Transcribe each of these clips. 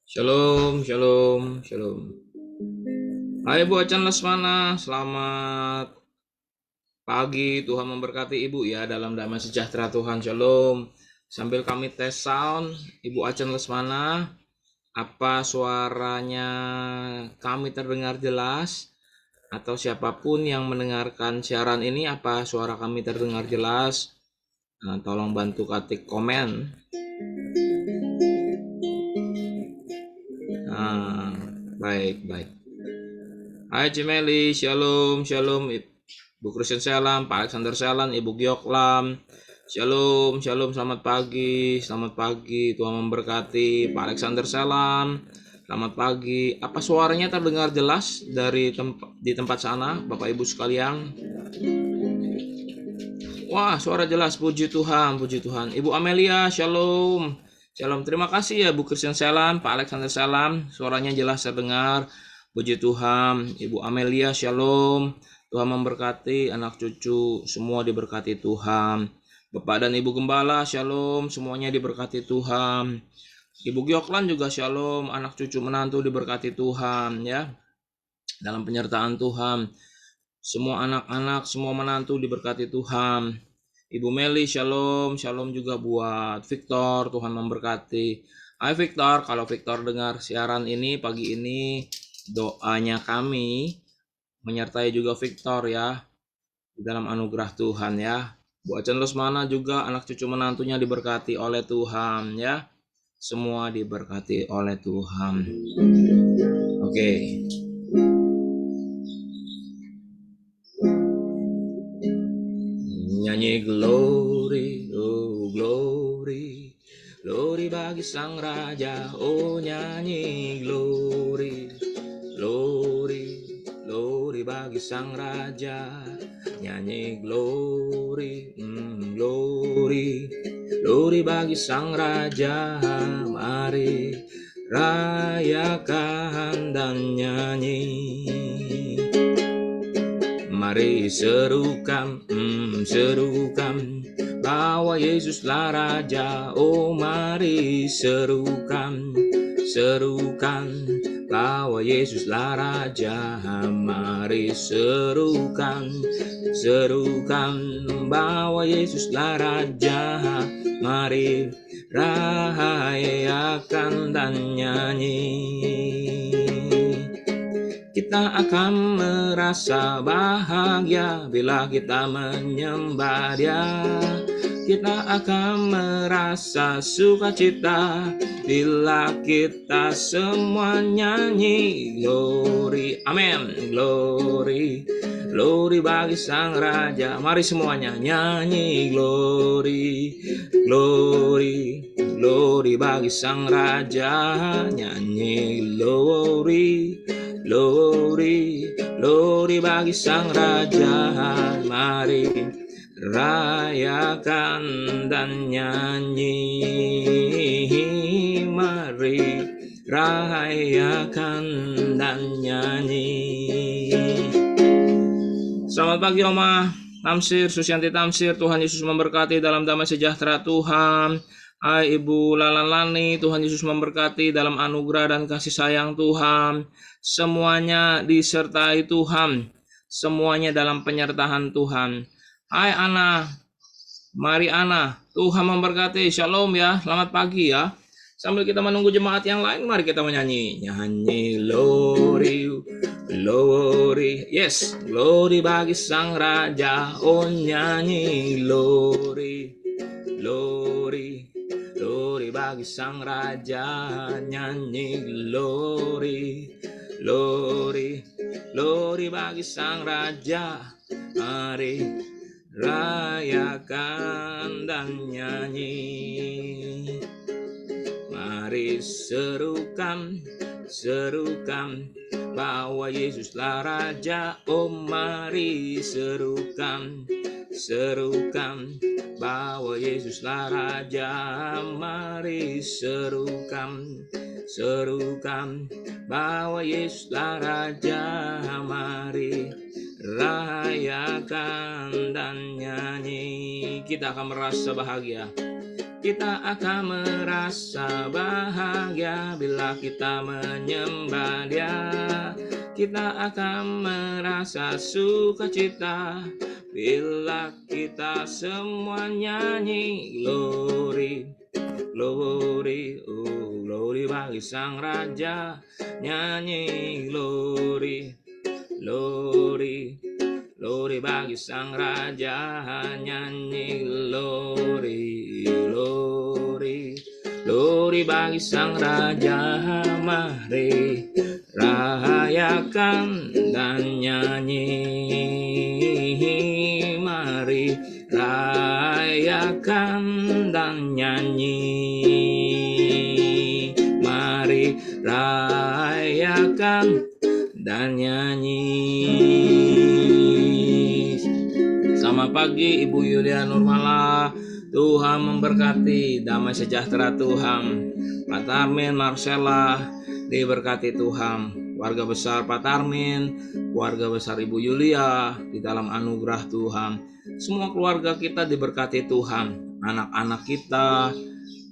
Shalom, shalom, shalom. Hai Bu Acan Lesmana, selamat pagi. Tuhan memberkati Ibu ya dalam damai sejahtera Tuhan. Shalom. Sambil kami tes sound, Ibu Acan Lesmana, apa suaranya kami terdengar jelas? Atau siapapun yang mendengarkan siaran ini, apa suara kami terdengar jelas? Nah, tolong bantu ketik komen. Nah, baik. Hai Cimeli, shalom, shalom. Bu Christian Selam, Pak Alexander Selan, Ibu Giok Lam. Shalom, shalom, selamat pagi, Tuhan memberkati. Pak Alexander Selam, selamat pagi. Apa suaranya terdengar jelas dari di tempat sana, Bapak Ibu sekalian? Wah, suara jelas, puji Tuhan, puji Tuhan. Ibu Amelia, shalom. Shalom, terima kasih ya Bu Christian Selam, Pak Alexander Selam, suaranya jelas terdengar. Puji Tuhan. Ibu Amelia, shalom. Tuhan memberkati, anak cucu semua diberkati Tuhan. Bapak dan Ibu Gembala, shalom, semuanya diberkati Tuhan. Ibu Gioklan juga shalom, anak cucu menantu diberkati Tuhan ya. Dalam penyertaan Tuhan, semua anak-anak, semua menantu diberkati Tuhan. Ibu Meli, shalom, shalom juga buat Victor, Tuhan memberkati. Hai Victor, kalau Victor dengar siaran ini pagi ini, doanya kami menyertai juga Victor ya, di dalam anugerah Tuhan ya. Bu Acan Lesmana juga anak cucu menantunya diberkati oleh Tuhan ya. Semua diberkati oleh Tuhan. Oke. Nyanyi glory, oh glory, glory bagi Sang Raja, oh nyanyi glory, glory, glory bagi Sang Raja, nyanyi glory, glory, glory bagi Sang Raja, mari rayakan dan nyanyi. Mari serukan, bahwa Yesuslah Raja. Oh mari serukan, bahwa Yesuslah Raja. Mari serukan, bahwa Yesuslah Raja. Mari rayakan dan nyanyi. Kita akan merasa bahagia bila kita menyembah Dia. Kita akan merasa sukacita bila kita semua nyanyi glory. Amin. Glory, glory bagi Sang Raja. Mari semuanya nyanyi glory, glory, glory bagi Sang Raja. Nyanyi glory, glory, glory bagi Sang Raja. Mari rayakan dan nyanyi. Mari rayakan dan nyanyi. Selamat pagi Oma Tamsir, Susianti Tamsir. Tuhan Yesus memberkati dalam damai sejahtera Tuhan. Hai Ibu Lalan Lani, Tuhan Yesus memberkati dalam anugerah dan kasih sayang Tuhan. Semuanya disertai Tuhan, semuanya dalam penyertaan Tuhan. Hai Ana, mari Ana, Tuhan memberkati. Shalom ya, selamat pagi ya. Sambil kita menunggu jemaat yang lain, mari kita menyanyi. Nyanyi glory, glory, yes, glory bagi Sang Raja. Oh nyanyi glory, glory, glory bagi Sang Raja. Nyanyi glory, glory, glory bagi Sang Raja. Mari rayakan dan nyanyi. Mari serukan, bahwa Yesuslah Raja. Oh mari serukan, bahwa Yesuslah Raja. Mari serukan, bahwa Yesuslah Raja. Mari rayakan dan nyanyi. Kita akan merasa bahagia Kita akan merasa bahagia bila kita menyembah Dia. Kita akan merasa sukacita bila kita semua nyanyi glory, glory, oh glory bagi Sang Raja. Nyanyi glory, glory, glory bagi Sang Raja. Nyanyi glory, glory, glory bagi Sang Raja. Mari rayakan dan nyanyi, mari rayakan dan nyanyi, mari rayakan dan nyanyi. Selamat pagi Ibu Yulia Nurmala, Tuhan memberkati, damai sejahtera Tuhan. Pak Tarmin, Marcella, diberkati Tuhan. Keluarga besar Pak Tarmin, keluarga besar Ibu Yulia, di dalam anugerah Tuhan. Semua keluarga kita diberkati Tuhan. Anak-anak kita,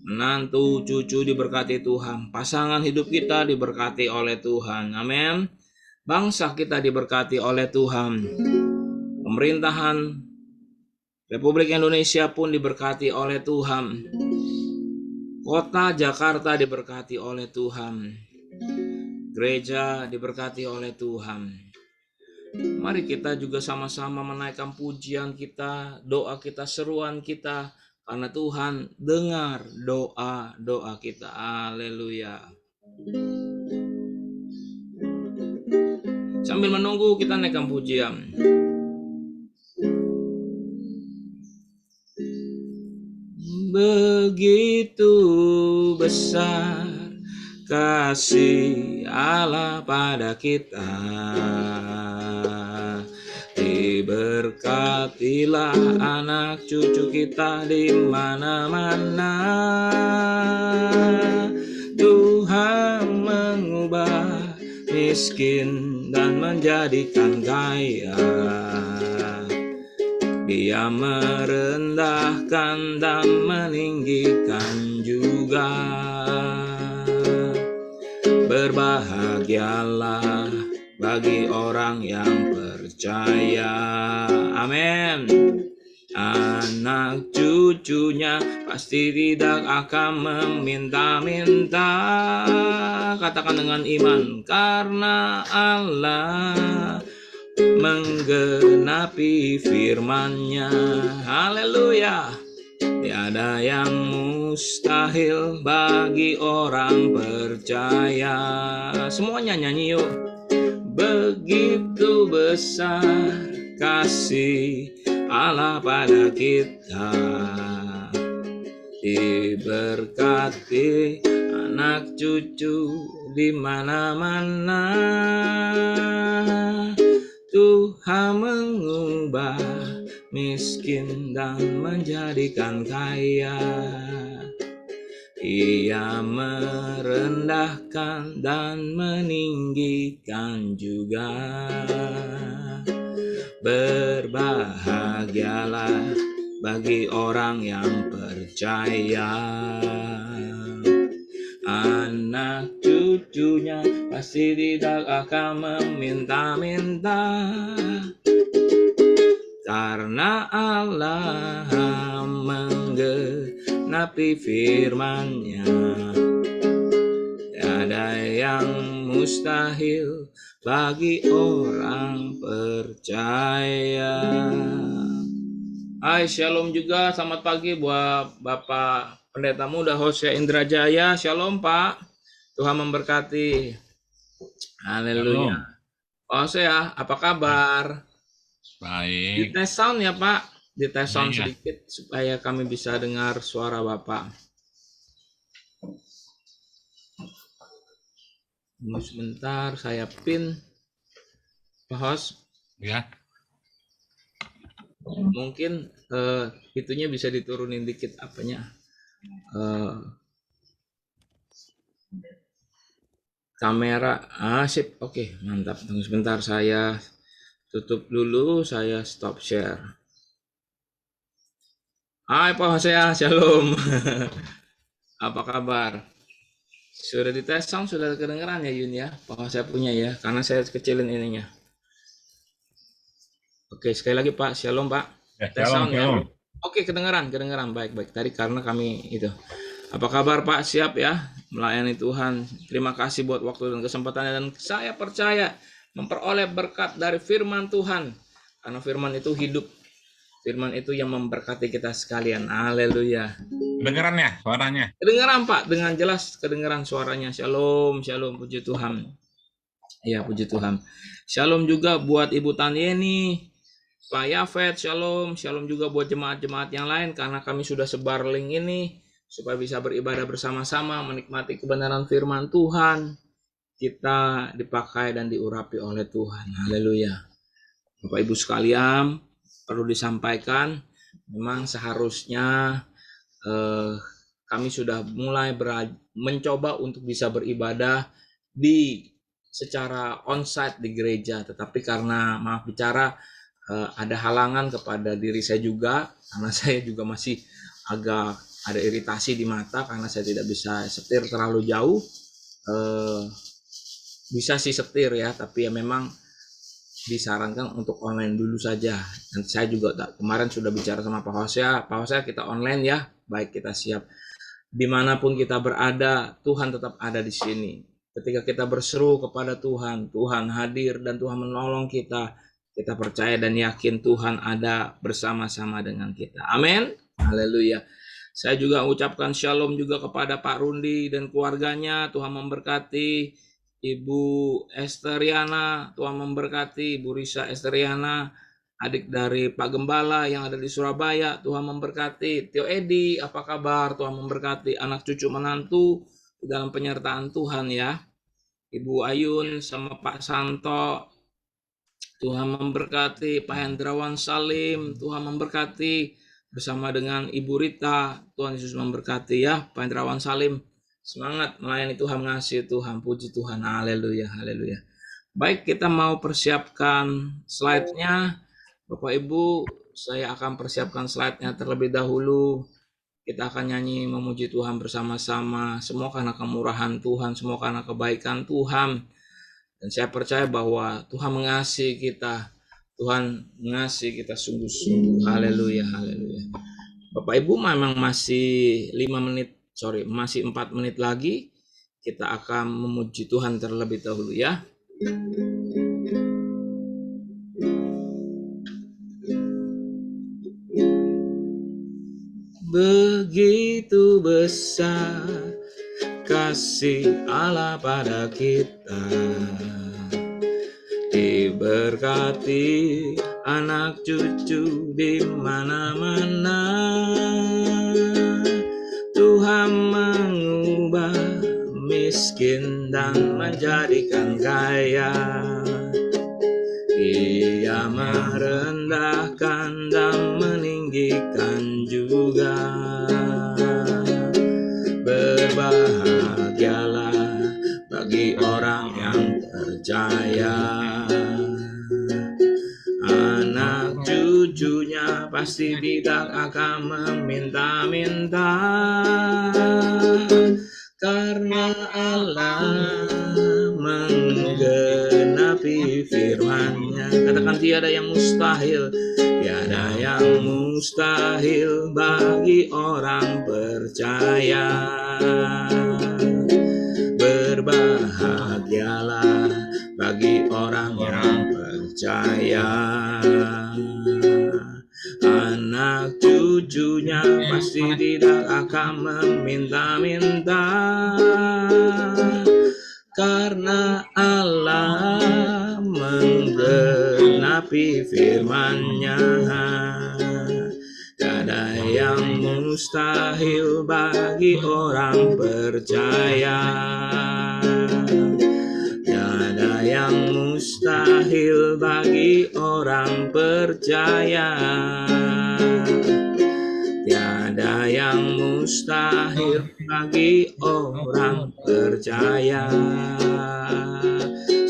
menantu, cucu diberkati Tuhan. Pasangan hidup kita diberkati oleh Tuhan. Amin. Bangsa kita diberkati oleh Tuhan. Pemerintahan Republik Indonesia pun diberkati oleh Tuhan. Kota Jakarta diberkati oleh Tuhan. Gereja diberkati oleh Tuhan. Mari kita juga sama-sama menaikkan pujian kita, doa kita, seruan kita, karena Tuhan dengar doa-doa kita. Haleluya. Sambil menunggu kita naikkan pujian. Begitu besar kasih Allah pada kita, diberkatilah anak cucu kita di mana-mana. Tuhan mengubah miskin dan menjadikan kaya. Dia merendahkan dan meninggikan juga. Berbahagialah bagi orang yang percaya. Amin. Anak cucunya pasti tidak akan meminta-minta. Katakan dengan iman, karena Allah menggenapi firman-Nya. Haleluya. Tiada yang mustahil bagi orang percaya. Semuanya nyanyi yuk. Begitu besar kasih Allah pada kita, diberkati anak cucu di mana-mana. Tuhan mengubah miskin dan menjadikan kaya. Ia merendahkan dan meninggikan juga. Berbahagialah bagi orang yang percaya. Anak cucunya pasti tidak akan meminta-minta, karena Allah menggenapi firman-Nya. Tiada yang mustahil bagi orang percaya. Hai, shalom juga, selamat pagi buat Bapak Pendeta Muda Hosea Indrajaya. Shalom Pak, Tuhan memberkati. Haleluya. Pak Hosea, apa kabar? Baik. Dites sound ya Pak, dites sound Iya. sedikit supaya kami bisa dengar suara Bapak. Tunggu sebentar, saya pin. Pak Hos, Ya. mungkin itunya bisa diturunin dikit apanya. Kamera, sip, oke, mantap. Tunggu sebentar, saya tutup dulu, saya stop share. Hai Pak Hosea, Shalom. Apa kabar? Sudah dites sound, sudah kedengeran ya Yun ya? Pak Hosea punya ya, karena saya kecilin ininya. Oke, sekali lagi Pak, Shalom Pak. Ya, Tes shalom, sound ya. shalom. Oke, kedengeran, baik. Tadi karena kami itu. Apa kabar Pak? Siap ya melayani Tuhan. Terima kasih buat waktu dan kesempatannya, dan saya percaya memperoleh berkat dari firman Tuhan. Karena firman itu hidup. Firman itu yang memberkati kita sekalian. Haleluya. Kedengeran ya suaranya? Kedengeran Pak, dengan jelas kedengeran suaranya. Shalom, shalom, puji Tuhan. Iya, puji Tuhan. Shalom juga buat Ibu Tanieni, Pak Yafet, shalom. Shalom juga buat jemaat-jemaat yang lain, karena kami sudah sebar link ini supaya bisa beribadah bersama-sama, menikmati kebenaran firman Tuhan. Kita dipakai dan diurapi oleh Tuhan. Haleluya. Bapak Ibu sekalian, perlu disampaikan, memang seharusnya kami sudah mulai mencoba untuk bisa beribadah di secara onsite di gereja, tetapi karena maaf bicara ada halangan kepada diri saya juga, karena saya juga masih agak ada iritasi di mata karena saya tidak bisa setir terlalu jauh. Bisa sih setir ya, tapi ya memang disarankan untuk online dulu saja. Dan saya juga kemarin sudah bicara sama Pak Hosea kita online ya, baik, kita siap. Dimanapun kita berada, Tuhan tetap ada di sini. Ketika kita berseru kepada Tuhan, Tuhan hadir dan Tuhan menolong kita. Kita percaya dan yakin Tuhan ada bersama-sama dengan kita. Amin. Haleluya. Saya juga ucapkan shalom juga kepada Pak Rundi dan keluarganya. Tuhan memberkati. Ibu Esteriana, Tuhan memberkati. Ibu Risa Esteriana, adik dari Pak Gembala yang ada di Surabaya, Tuhan memberkati. Tio Edi, apa kabar? Tuhan memberkati. Anak cucu menantu di dalam penyertaan Tuhan ya. Ibu Ayun sama Pak Santo, Tuhan memberkati. Pak Hendrawan Salim, Tuhan memberkati. Bersama dengan Ibu Rita, Tuhan Yesus memberkati ya. Pak Hendrawan Salim, semangat melayani Tuhan, mengasihi Tuhan, puji Tuhan, haleluya, haleluya. Baik, kita mau persiapkan slide-nya. Bapak Ibu, saya akan persiapkan slide-nya terlebih dahulu. Kita akan nyanyi memuji Tuhan bersama-sama. Semua karena kemurahan Tuhan, semua karena kebaikan Tuhan. Dan saya percaya bahwa Tuhan mengasihi kita. Tuhan mengasihi kita sungguh-sungguh. Haleluya, haleluya. Bapak Ibu, memang masih 4 menit lagi. Kita akan memuji Tuhan terlebih dahulu ya. Begitu besar kasih Allah pada kita, diberkati anak cucu di mana-mana. Tuhan mengubah miskin dan menjadikan kaya. Ia merendahkan dan meninggikan juga. Berbahagialah bagi orang yang percaya. Anak cucunya pasti tidak akan meminta-minta, karena Allah menggenapi firman-Nya. Katakan, tiada yang mustahil, tiada yang mustahil bagi orang percaya. Berbahagialah bagi orang yang percaya. Anak cucunya pasti tidak akan meminta-minta, karena Allah menggenapi firman-Nya. Tiada yang mustahil bagi orang percaya. Tiada yang mustahil bagi orang percaya. Tiada yang mustahil bagi orang percaya.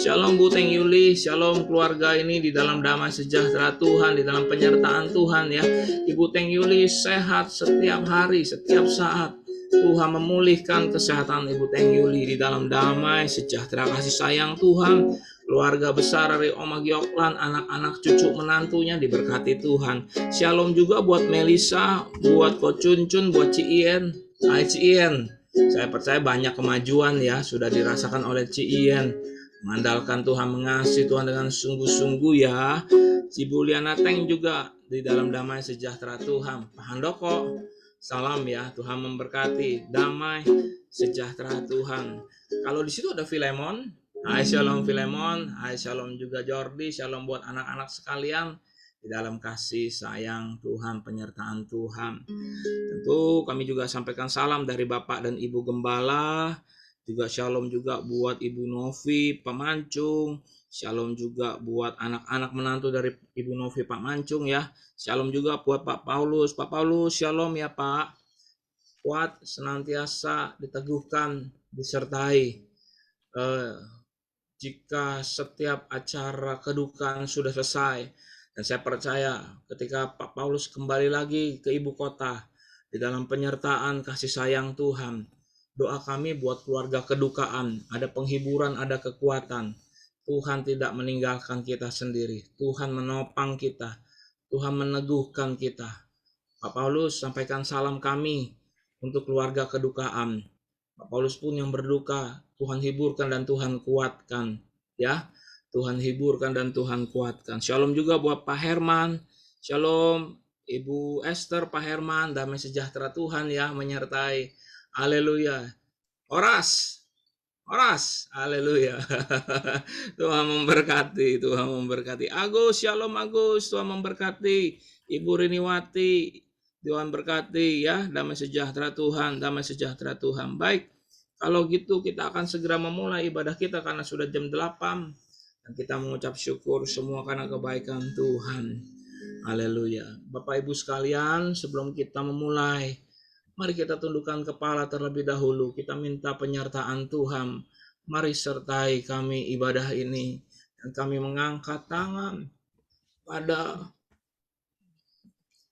Shalom Bu Teng Yuli, shalom keluarga ini di dalam damai sejahtera Tuhan, di dalam penyertaan Tuhan ya. Ibu Teng Yuli sehat setiap hari, setiap saat. Tuhan memulihkan kesehatan Ibu Teng Yuli di dalam damai sejahtera kasih sayang Tuhan. Keluarga besar dari Oma Gioklan, anak-anak cucu menantunya diberkati Tuhan. Shalom juga buat Melisa, buat Ko Cuncun, buat Cien. Hai Cien, saya percaya banyak kemajuan ya sudah dirasakan oleh Cien. Mengandalkan Tuhan, mengasihi Tuhan dengan sungguh-sungguh ya. Cibuliana Teng juga di dalam damai sejahtera Tuhan. Pak Handoko, salam ya, Tuhan memberkati, damai sejahtera Tuhan. Kalau di situ ada Filemon, hai shalom Filemon, hai shalom juga Jordi, shalom buat anak-anak sekalian di dalam kasih sayang Tuhan, penyertaan Tuhan. Tentu kami juga sampaikan salam dari Bapak dan Ibu Gembala, juga shalom juga buat Ibu Novi, Pak Mancung, shalom juga buat anak-anak menantu dari Ibu Novi, Pak Mancung ya. Shalom juga buat Pak Paulus. Pak Paulus, shalom ya Pak. Kuat, senantiasa diteguhkan, disertai. Jika setiap acara kedukaan sudah selesai, dan saya percaya ketika Pak Paulus kembali lagi ke ibu kota, di dalam penyertaan kasih sayang Tuhan, doa kami buat keluarga kedukaan, ada penghiburan, ada kekuatan. Tuhan tidak meninggalkan kita sendiri. Tuhan menopang kita. Tuhan meneguhkan kita. Pak Paulus sampaikan salam kami untuk keluarga kedukaan. Pak Paulus pun yang berduka, Tuhan hiburkan dan Tuhan kuatkan. Ya, Tuhan hiburkan dan Tuhan kuatkan. Shalom juga buat Pak Herman. Shalom Ibu Esther, Pak Herman, damai sejahtera Tuhan ya menyertai. Haleluya. Oras, haleluya. Tuhan memberkati, Tuhan memberkati. Agus, shalom Agus, Tuhan memberkati. Ibu Riniwati, Tuhan berkati ya, damai sejahtera Tuhan, damai sejahtera Tuhan. Baik, kalau gitu kita akan segera memulai ibadah kita karena sudah jam 8. Dan kita mengucap syukur semua karena kebaikan Tuhan. Haleluya. Bapak Ibu sekalian, sebelum kita memulai, mari kita tundukkan kepala terlebih dahulu. Kita minta penyertaan Tuhan. Mari sertai kami ibadah ini. Dan kami mengangkat tangan pada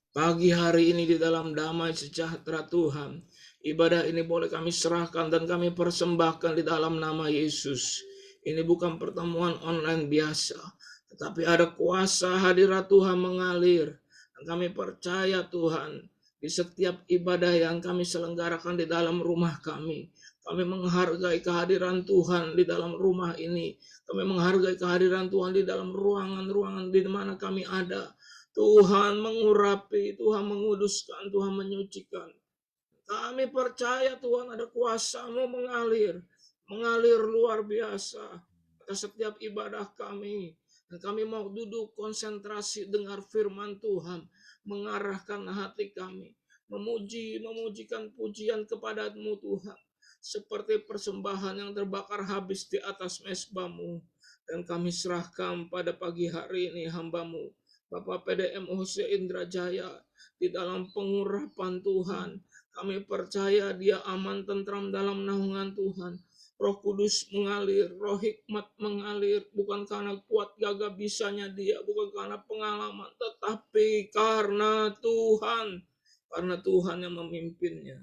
pagi hari ini di dalam damai sejahtera Tuhan. Ibadah ini boleh kami serahkan dan kami persembahkan di dalam nama Yesus. Ini bukan pertemuan online biasa, tetapi ada kuasa hadirat Tuhan mengalir. Dan kami percaya Tuhan, di setiap ibadah yang kami selenggarakan di dalam rumah kami, kami menghargai kehadiran Tuhan di dalam rumah ini. Kami menghargai kehadiran Tuhan di dalam ruangan-ruangan di mana kami ada. Tuhan mengurapi, Tuhan menguduskan, Tuhan menyucikan. Kami percaya Tuhan ada kuasa-Mu mengalir luar biasa atas setiap ibadah kami. Dan kami mau duduk konsentrasi dengar firman Tuhan, mengarahkan hati kami, memujikan pujian kepada-Mu Tuhan, seperti persembahan yang terbakar habis di atas mezbah-Mu. Dan kami serahkan pada pagi hari ini hamba-Mu, Bapak PDM Hose Indrajaya, di dalam pengurapan Tuhan. Kami percaya dia aman, tentram dalam naungan Tuhan. Roh Kudus mengalir, Roh hikmat mengalir, bukan karena kuat gagah bisanya dia, bukan karena pengalaman, tetapi karena Tuhan yang memimpinnya.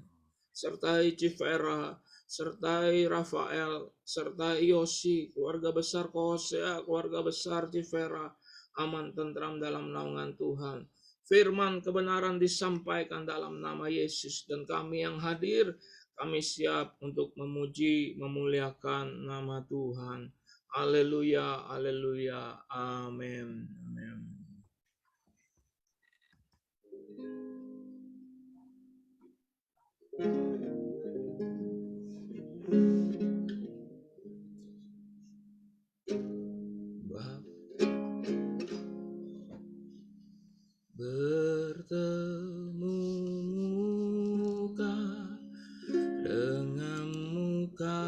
Sertai Cifera, sertai Rafael, sertai Yosi, keluarga besar Kohosea, keluarga besar Cifera, aman tentram dalam naungan Tuhan. Firman kebenaran disampaikan dalam nama Yesus, dan kami yang hadir, kami siap untuk memuji, memuliakan nama Tuhan. Haleluya, haleluya, amin, amin. Bertemu muka dengan muka,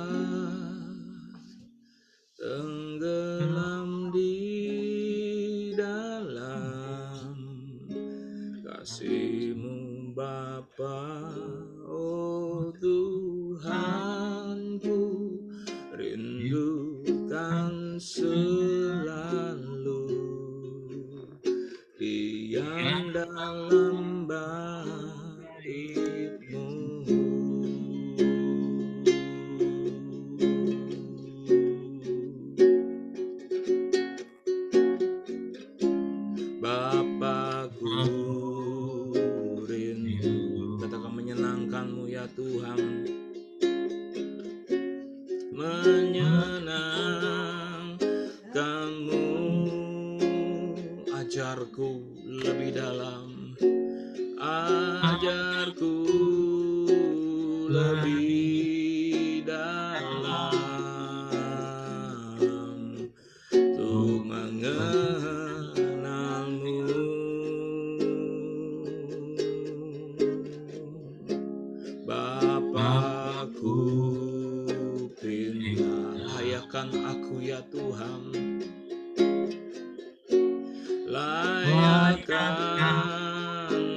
tenggelam di dalam kasih-Mu Bapa. Oh Tuhanku, rindukan selalu diam dalam bait-Mu. Bapakku rindu, katakan menyenangkan-Mu ya Tuhan, menyenangkan-Mu. Ajarku lebih dalam, ajarku lebih dalam untuk mengenal-Mu. Bapakku pinta, layakkan aku ya Tuhan, layakkan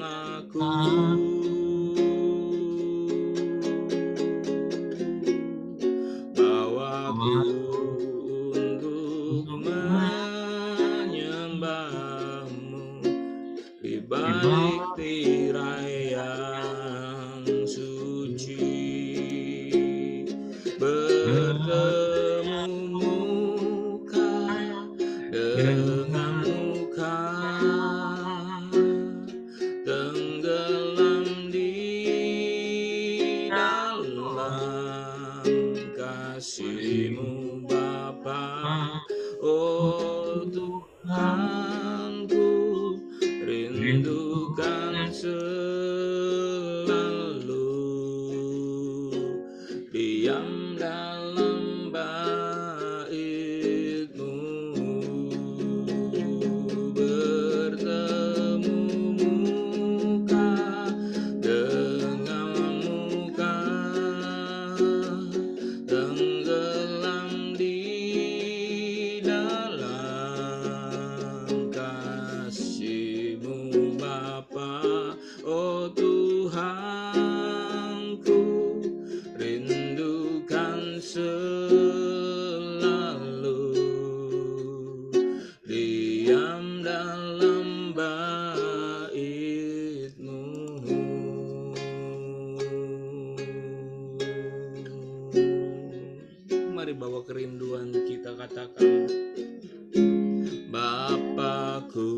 aku, bawaku untuk menyembah-Mu di balik tirai yang suci, bertemu muka dengan muka, tenggelam di dalam kasih-Mu Bapa. Oh Tuhanku, rindukan selalu diam dalam bait-Mu, bertemu muka dengan muka, tenggelam di dalam kasih-Mu Bapa. Oh Tuhanku, rindukan selalu diam dalam bait-Mu. Mari bawa kerinduan kita, katakan, Bapakku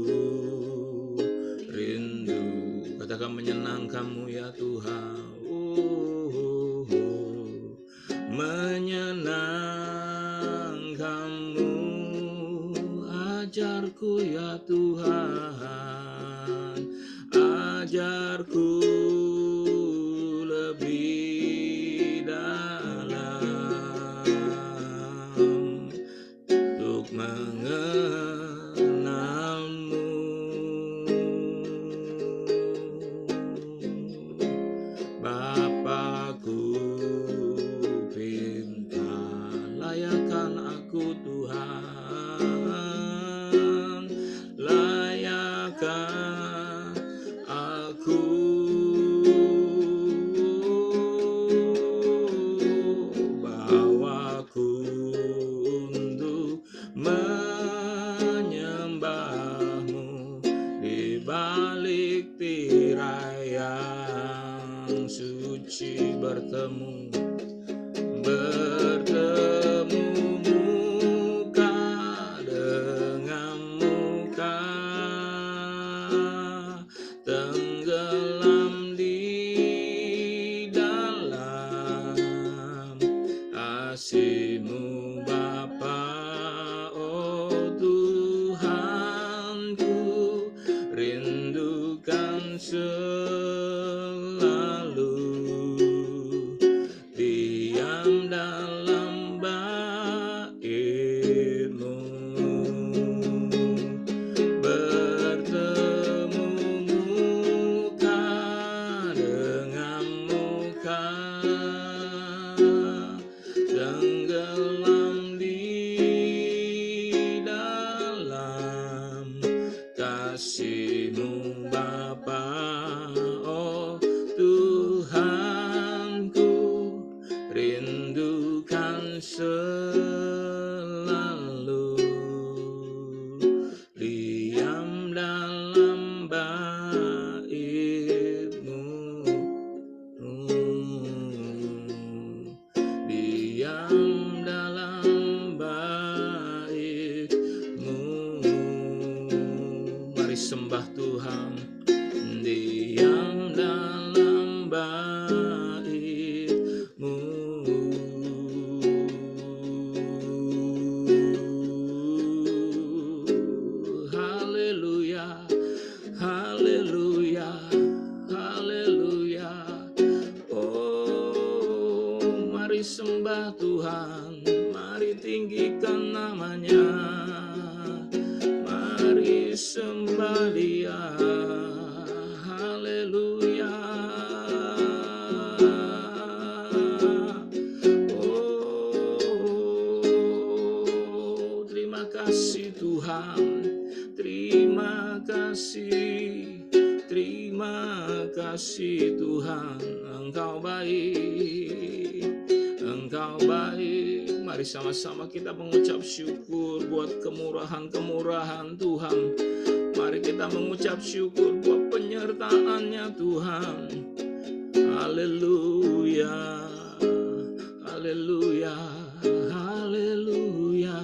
rindu, katakan menyenangkan-Mu ya Tuhan. Menyenangkan-Mu, ajarku ya Tuhan, ajarku lebih dalam untuk mengenal-Mu. Bapakku pinta, layakkan aku Tuhan, layakkan aku, bawaku untuk menyembah-Mu di balik tirai yang suci, bertemu muka dengan muka, tenggelam di dalam kasih-Mu Bapa. Oh Tuhanku, rindukan selalu diam dalam bait-Mu, bertemu muka dengan muka, tenggelam di dalam kasih-Mu Bapa. Oh Tuhanku, rindukan selalu mari tinggikan namanya, mari sembah Dia. Haleluya. Oh, terima kasih Tuhan, terima kasih Tuhan, Engkau baik, Engkau baik. Mari sama-sama kita mengucap syukur buat kemurahan-kemurahan Tuhan. Mari kita mengucap syukur buat penyertaan-Nya Tuhan. Haleluya, haleluya, haleluya.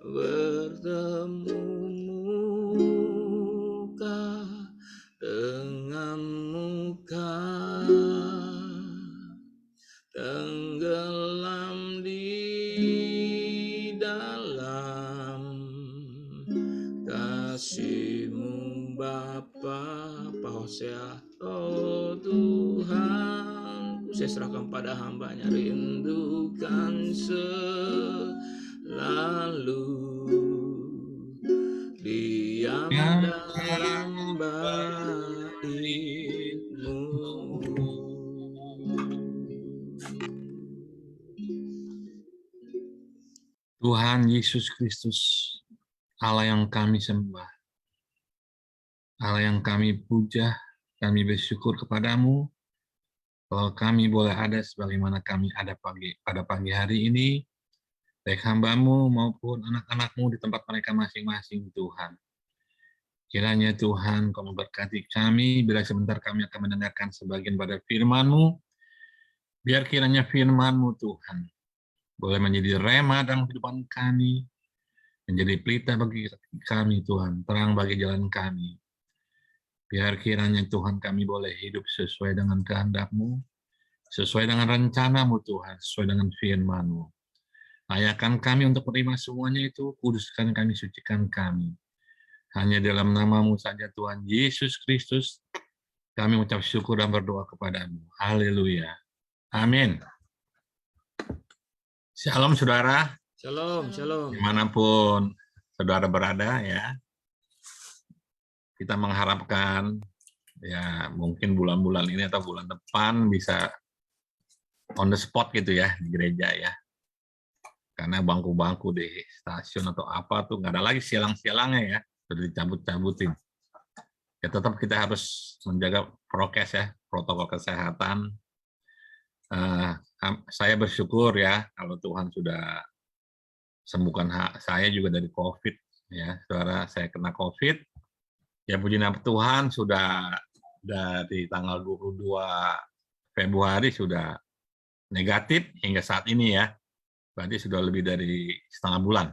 Bertemu muka dengan muka, tenggelam di dalam kasih-Mu Bapa. Pak Hosea, oh Tuhan, saya serahkan pada hamba-Nya, rindukan selalu diam dalam bait-Mu. Tuhan Yesus Kristus, Allah yang kami sembah, Allah yang kami puja, kami bersyukur kepadamu bahwa kami boleh ada sebagaimana kami ada pada pagi hari ini, baik hamba-Mu maupun anak-anak-Mu di tempat mereka masing-masing, Tuhan. Kiranya Tuhan Kau memberkati kami, bila sebentar kami akan mendengarkan sebagian pada firman-Mu, biar kiranya firman-Mu Tuhan boleh menjadi rema dalam kehidupan kami, menjadi pelita bagi kami Tuhan, terang bagi jalan kami. Biar kiranya Tuhan kami boleh hidup sesuai dengan kehendak-Mu, sesuai dengan rencana-Mu Tuhan, sesuai dengan firman-Mu. Layakan kami untuk menerima semuanya itu, kuduskan kami, sucikan kami. Hanya dalam nama-Mu saja Tuhan Yesus Kristus, kami mengucap syukur dan berdoa kepadamu. Haleluya. Amin. Shalom saudara. Shalom, shalom. Dimanapun saudara berada ya. Kita mengharapkan ya mungkin bulan-bulan ini atau bulan depan bisa on the spot gitu ya di gereja ya. Karena bangku-bangku di stasiun atau apa tuh nggak ada lagi silang-silangnya ya, sudah dicabut-cabutin. Ya tetap kita harus menjaga prokes ya, protokol kesehatan. Saya bersyukur ya kalau Tuhan sudah sembuhkan saya juga dari COVID ya, saudara. Saya kena COVID. Ya puji nama Tuhan sudah dari tanggal 22 Februari sudah negatif hingga saat ini ya. Berarti sudah lebih dari setengah bulan.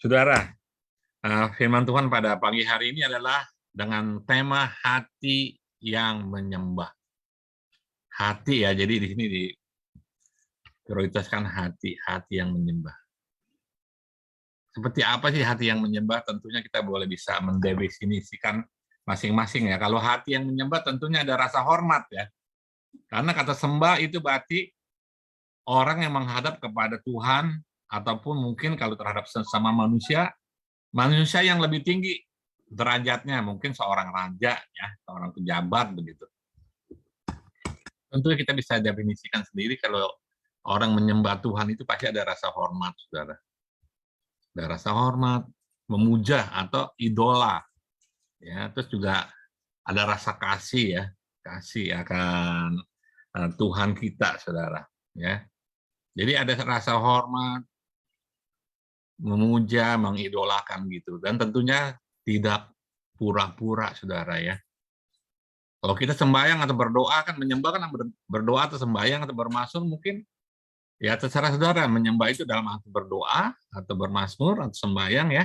Saudara, firman Tuhan pada pagi hari ini adalah dengan tema hati yang menyembah. Hati ya, jadi di sini diprioritaskan hati yang menyembah. Seperti apa sih hati yang menyembah? Tentunya kita boleh bisa mendefinisikan masing-masing ya. Kalau hati yang menyembah tentunya ada rasa hormat ya. Karena kata sembah itu berarti orang yang menghadap kepada Tuhan, ataupun mungkin kalau terhadap sesama manusia yang lebih tinggi derajatnya, mungkin seorang raja ya, seorang pejabat begitu. Tentunya kita bisa definisikan sendiri kalau orang menyembah Tuhan itu pasti ada rasa hormat, saudara. Ada rasa hormat, memuja atau idola, ya. Terus juga ada rasa kasih ya, kasih akan Tuhan kita, saudara. Ya, jadi ada rasa hormat, memuja, mengidolakan gitu, dan tentunya tidak pura-pura, saudara ya. Kalau kita sembahyang atau berdoa kan menyembah kan berdoa atau sembahyang atau bermazmur mungkin. Ya terserah saudara, menyembah itu dalam arti berdoa atau bermazmur atau sembahyang ya.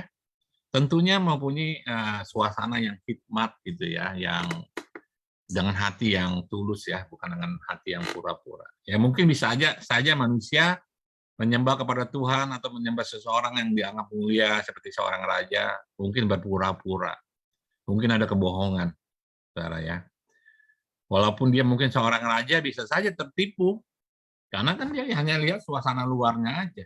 Tentunya mempunyai suasana yang hikmat gitu ya, yang dengan hati yang tulus ya, bukan dengan hati yang pura-pura. Ya mungkin bisa saja manusia menyembah kepada Tuhan atau menyembah seseorang yang dianggap mulia seperti seorang raja, mungkin berpura-pura. Mungkin ada kebohongan, saudara ya. Walaupun dia mungkin seorang raja, bisa saja tertipu. Karena kan dia hanya lihat suasana luarnya aja.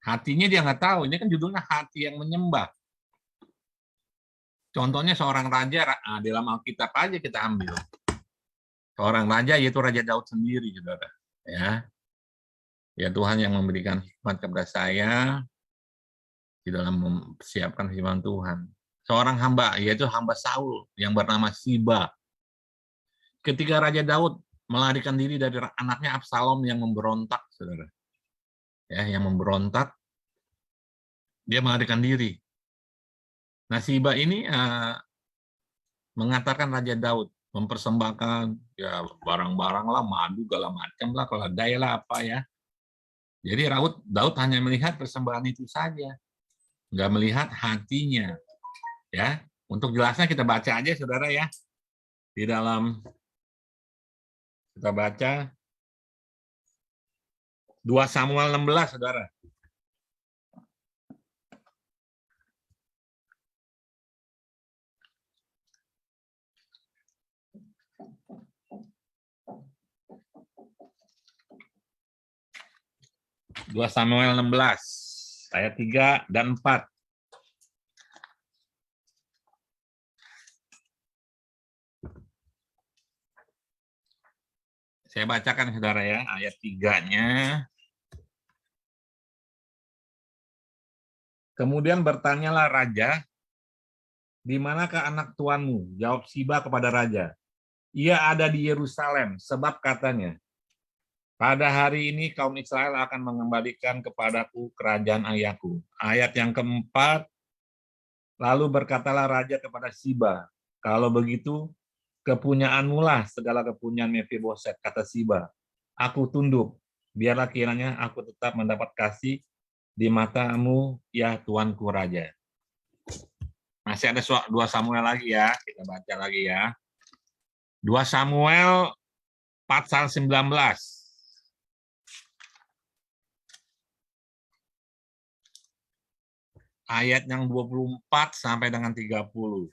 Hatinya dia nggak tahu. Ini kan judulnya hati yang menyembah. Contohnya seorang raja, dalam Alkitab aja kita ambil. Seorang raja yaitu Raja Daud sendiri, saudara. Ya Tuhan yang memberikan hikmat kepada saya di dalam mempersiapkan firman Tuhan. Seorang hamba, yaitu hamba Saul yang bernama Siba. Ketika Raja Daud melarikan diri dari anaknya Absalom yang memberontak, saudara. Yang memberontak, dia melarikan diri. Nah, Siba ini mengatakan Raja Daud mempersembahkan ya barang-barang lah, madu segala macam lah, keledai lah apa ya. Jadi Daud hanya melihat persembahan itu saja, nggak melihat hatinya. Ya, untuk jelasnya kita baca aja, saudara ya. Di dalam kita baca 2 Samuel 16, saudara. Dua Samuel 16 ayat 3 dan 4. Saya bacakan, saudara ya, ayat 3-nya. Kemudian bertanyalah raja, di manakah anak tuanmu? Jawab Siba kepada raja, ia ada di Yerusalem, sebab katanya, pada hari ini kaum Israel akan mengembalikan kepadaku kerajaan ayahku. Ayat yang keempat, lalu berkatalah raja kepada Siba, kalau begitu, kepunyaanmu lah segala kepunyaan Mefiboset, kata Siba. Aku tunduk, biarlah kiranya aku tetap mendapat kasih di matamu, ya tuanku raja. Masih ada 2 Samuel lagi ya, kita baca lagi ya. 2 Samuel pasal 19. Ayat yang 24 sampai dengan 30.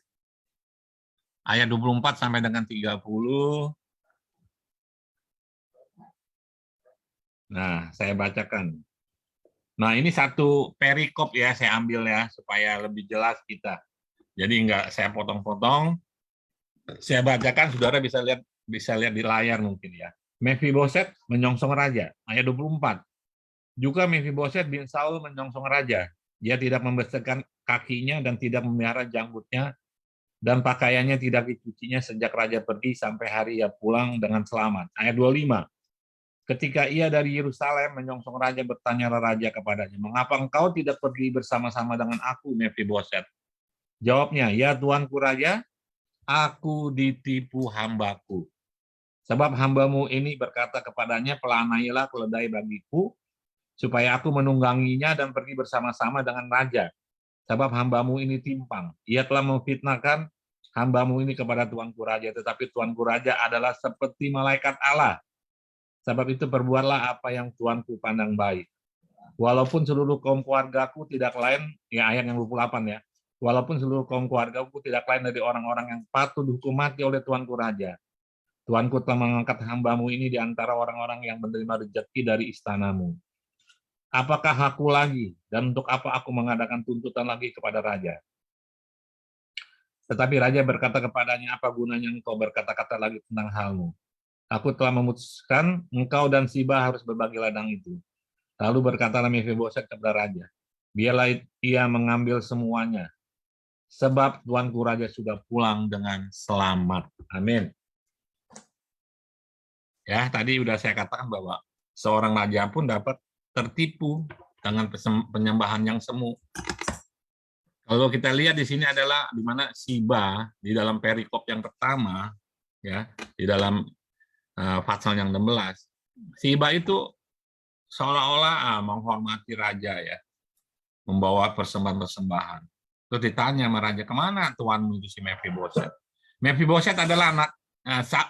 Ayat 24 sampai dengan 30. Nah, saya bacakan. Nah, ini satu perikop ya, saya ambil ya, supaya lebih jelas kita. Jadi enggak saya potong-potong. Saya bacakan, saudara bisa lihat di layar mungkin ya. Mefiboset menyongsong raja, ayat 24. Juga Mefiboset bin Saul menyongsong raja. Dia tidak membersihkan kakinya dan tidak memelihara janggutnya, dan pakaiannya tidak dicucinya sejak raja pergi sampai hari ia pulang dengan selamat. Ayat 25. Ketika ia dari Yerusalem menyongsong raja, bertanyalah raja kepadanya, mengapa engkau tidak pergi bersama-sama dengan aku, Mefiboset? Jawabnya, ya tuanku raja, aku ditipu hambaku. Sebab hambamu ini berkata kepadanya, pelanailah keledai bagiku, supaya aku menungganginya dan pergi bersama-sama dengan raja. Sebab hambamu ini timpang. Ia telah memfitnahkan hambamu ini kepada tuanku raja, tetapi tuanku raja adalah seperti malaikat Allah. Sebab itu perbuatlah apa yang tuanku pandang baik. Walaupun seluruh kaum keluargaku tidak lain, ya ayat yang 28 ya, walaupun seluruh kaum keluargaku tidak lain dari orang-orang yang patut dihukum mati oleh tuanku raja. Tuanku telah mengangkat hambamu ini di antara orang-orang yang menerima rezeki dari istanamu. Apakah aku lagi, dan untuk apa aku mengadakan tuntutan lagi kepada raja? Tetapi raja berkata kepadanya, apa gunanya engkau berkata-kata lagi tentang halmu? Aku telah memutuskan engkau dan Siba harus berbagi ladang itu. Lalu berkatalah Mefiboset kepada raja, biarlah ia mengambil semuanya, sebab tuanku raja sudah pulang dengan selamat. Amin. Ya, tadi sudah saya katakan bahwa seorang raja pun dapat tertipu dengan penyembahan yang semu. Kalau kita lihat di sini adalah di mana Siba di dalam perikop yang pertama, ya, di dalam pasal yang 16, Siba itu seolah-olah menghormati raja ya, membawa persembahan-persembahan. Terus ditanya sama raja, kemana tuanmu itu si Mefiboset? Mefiboset adalah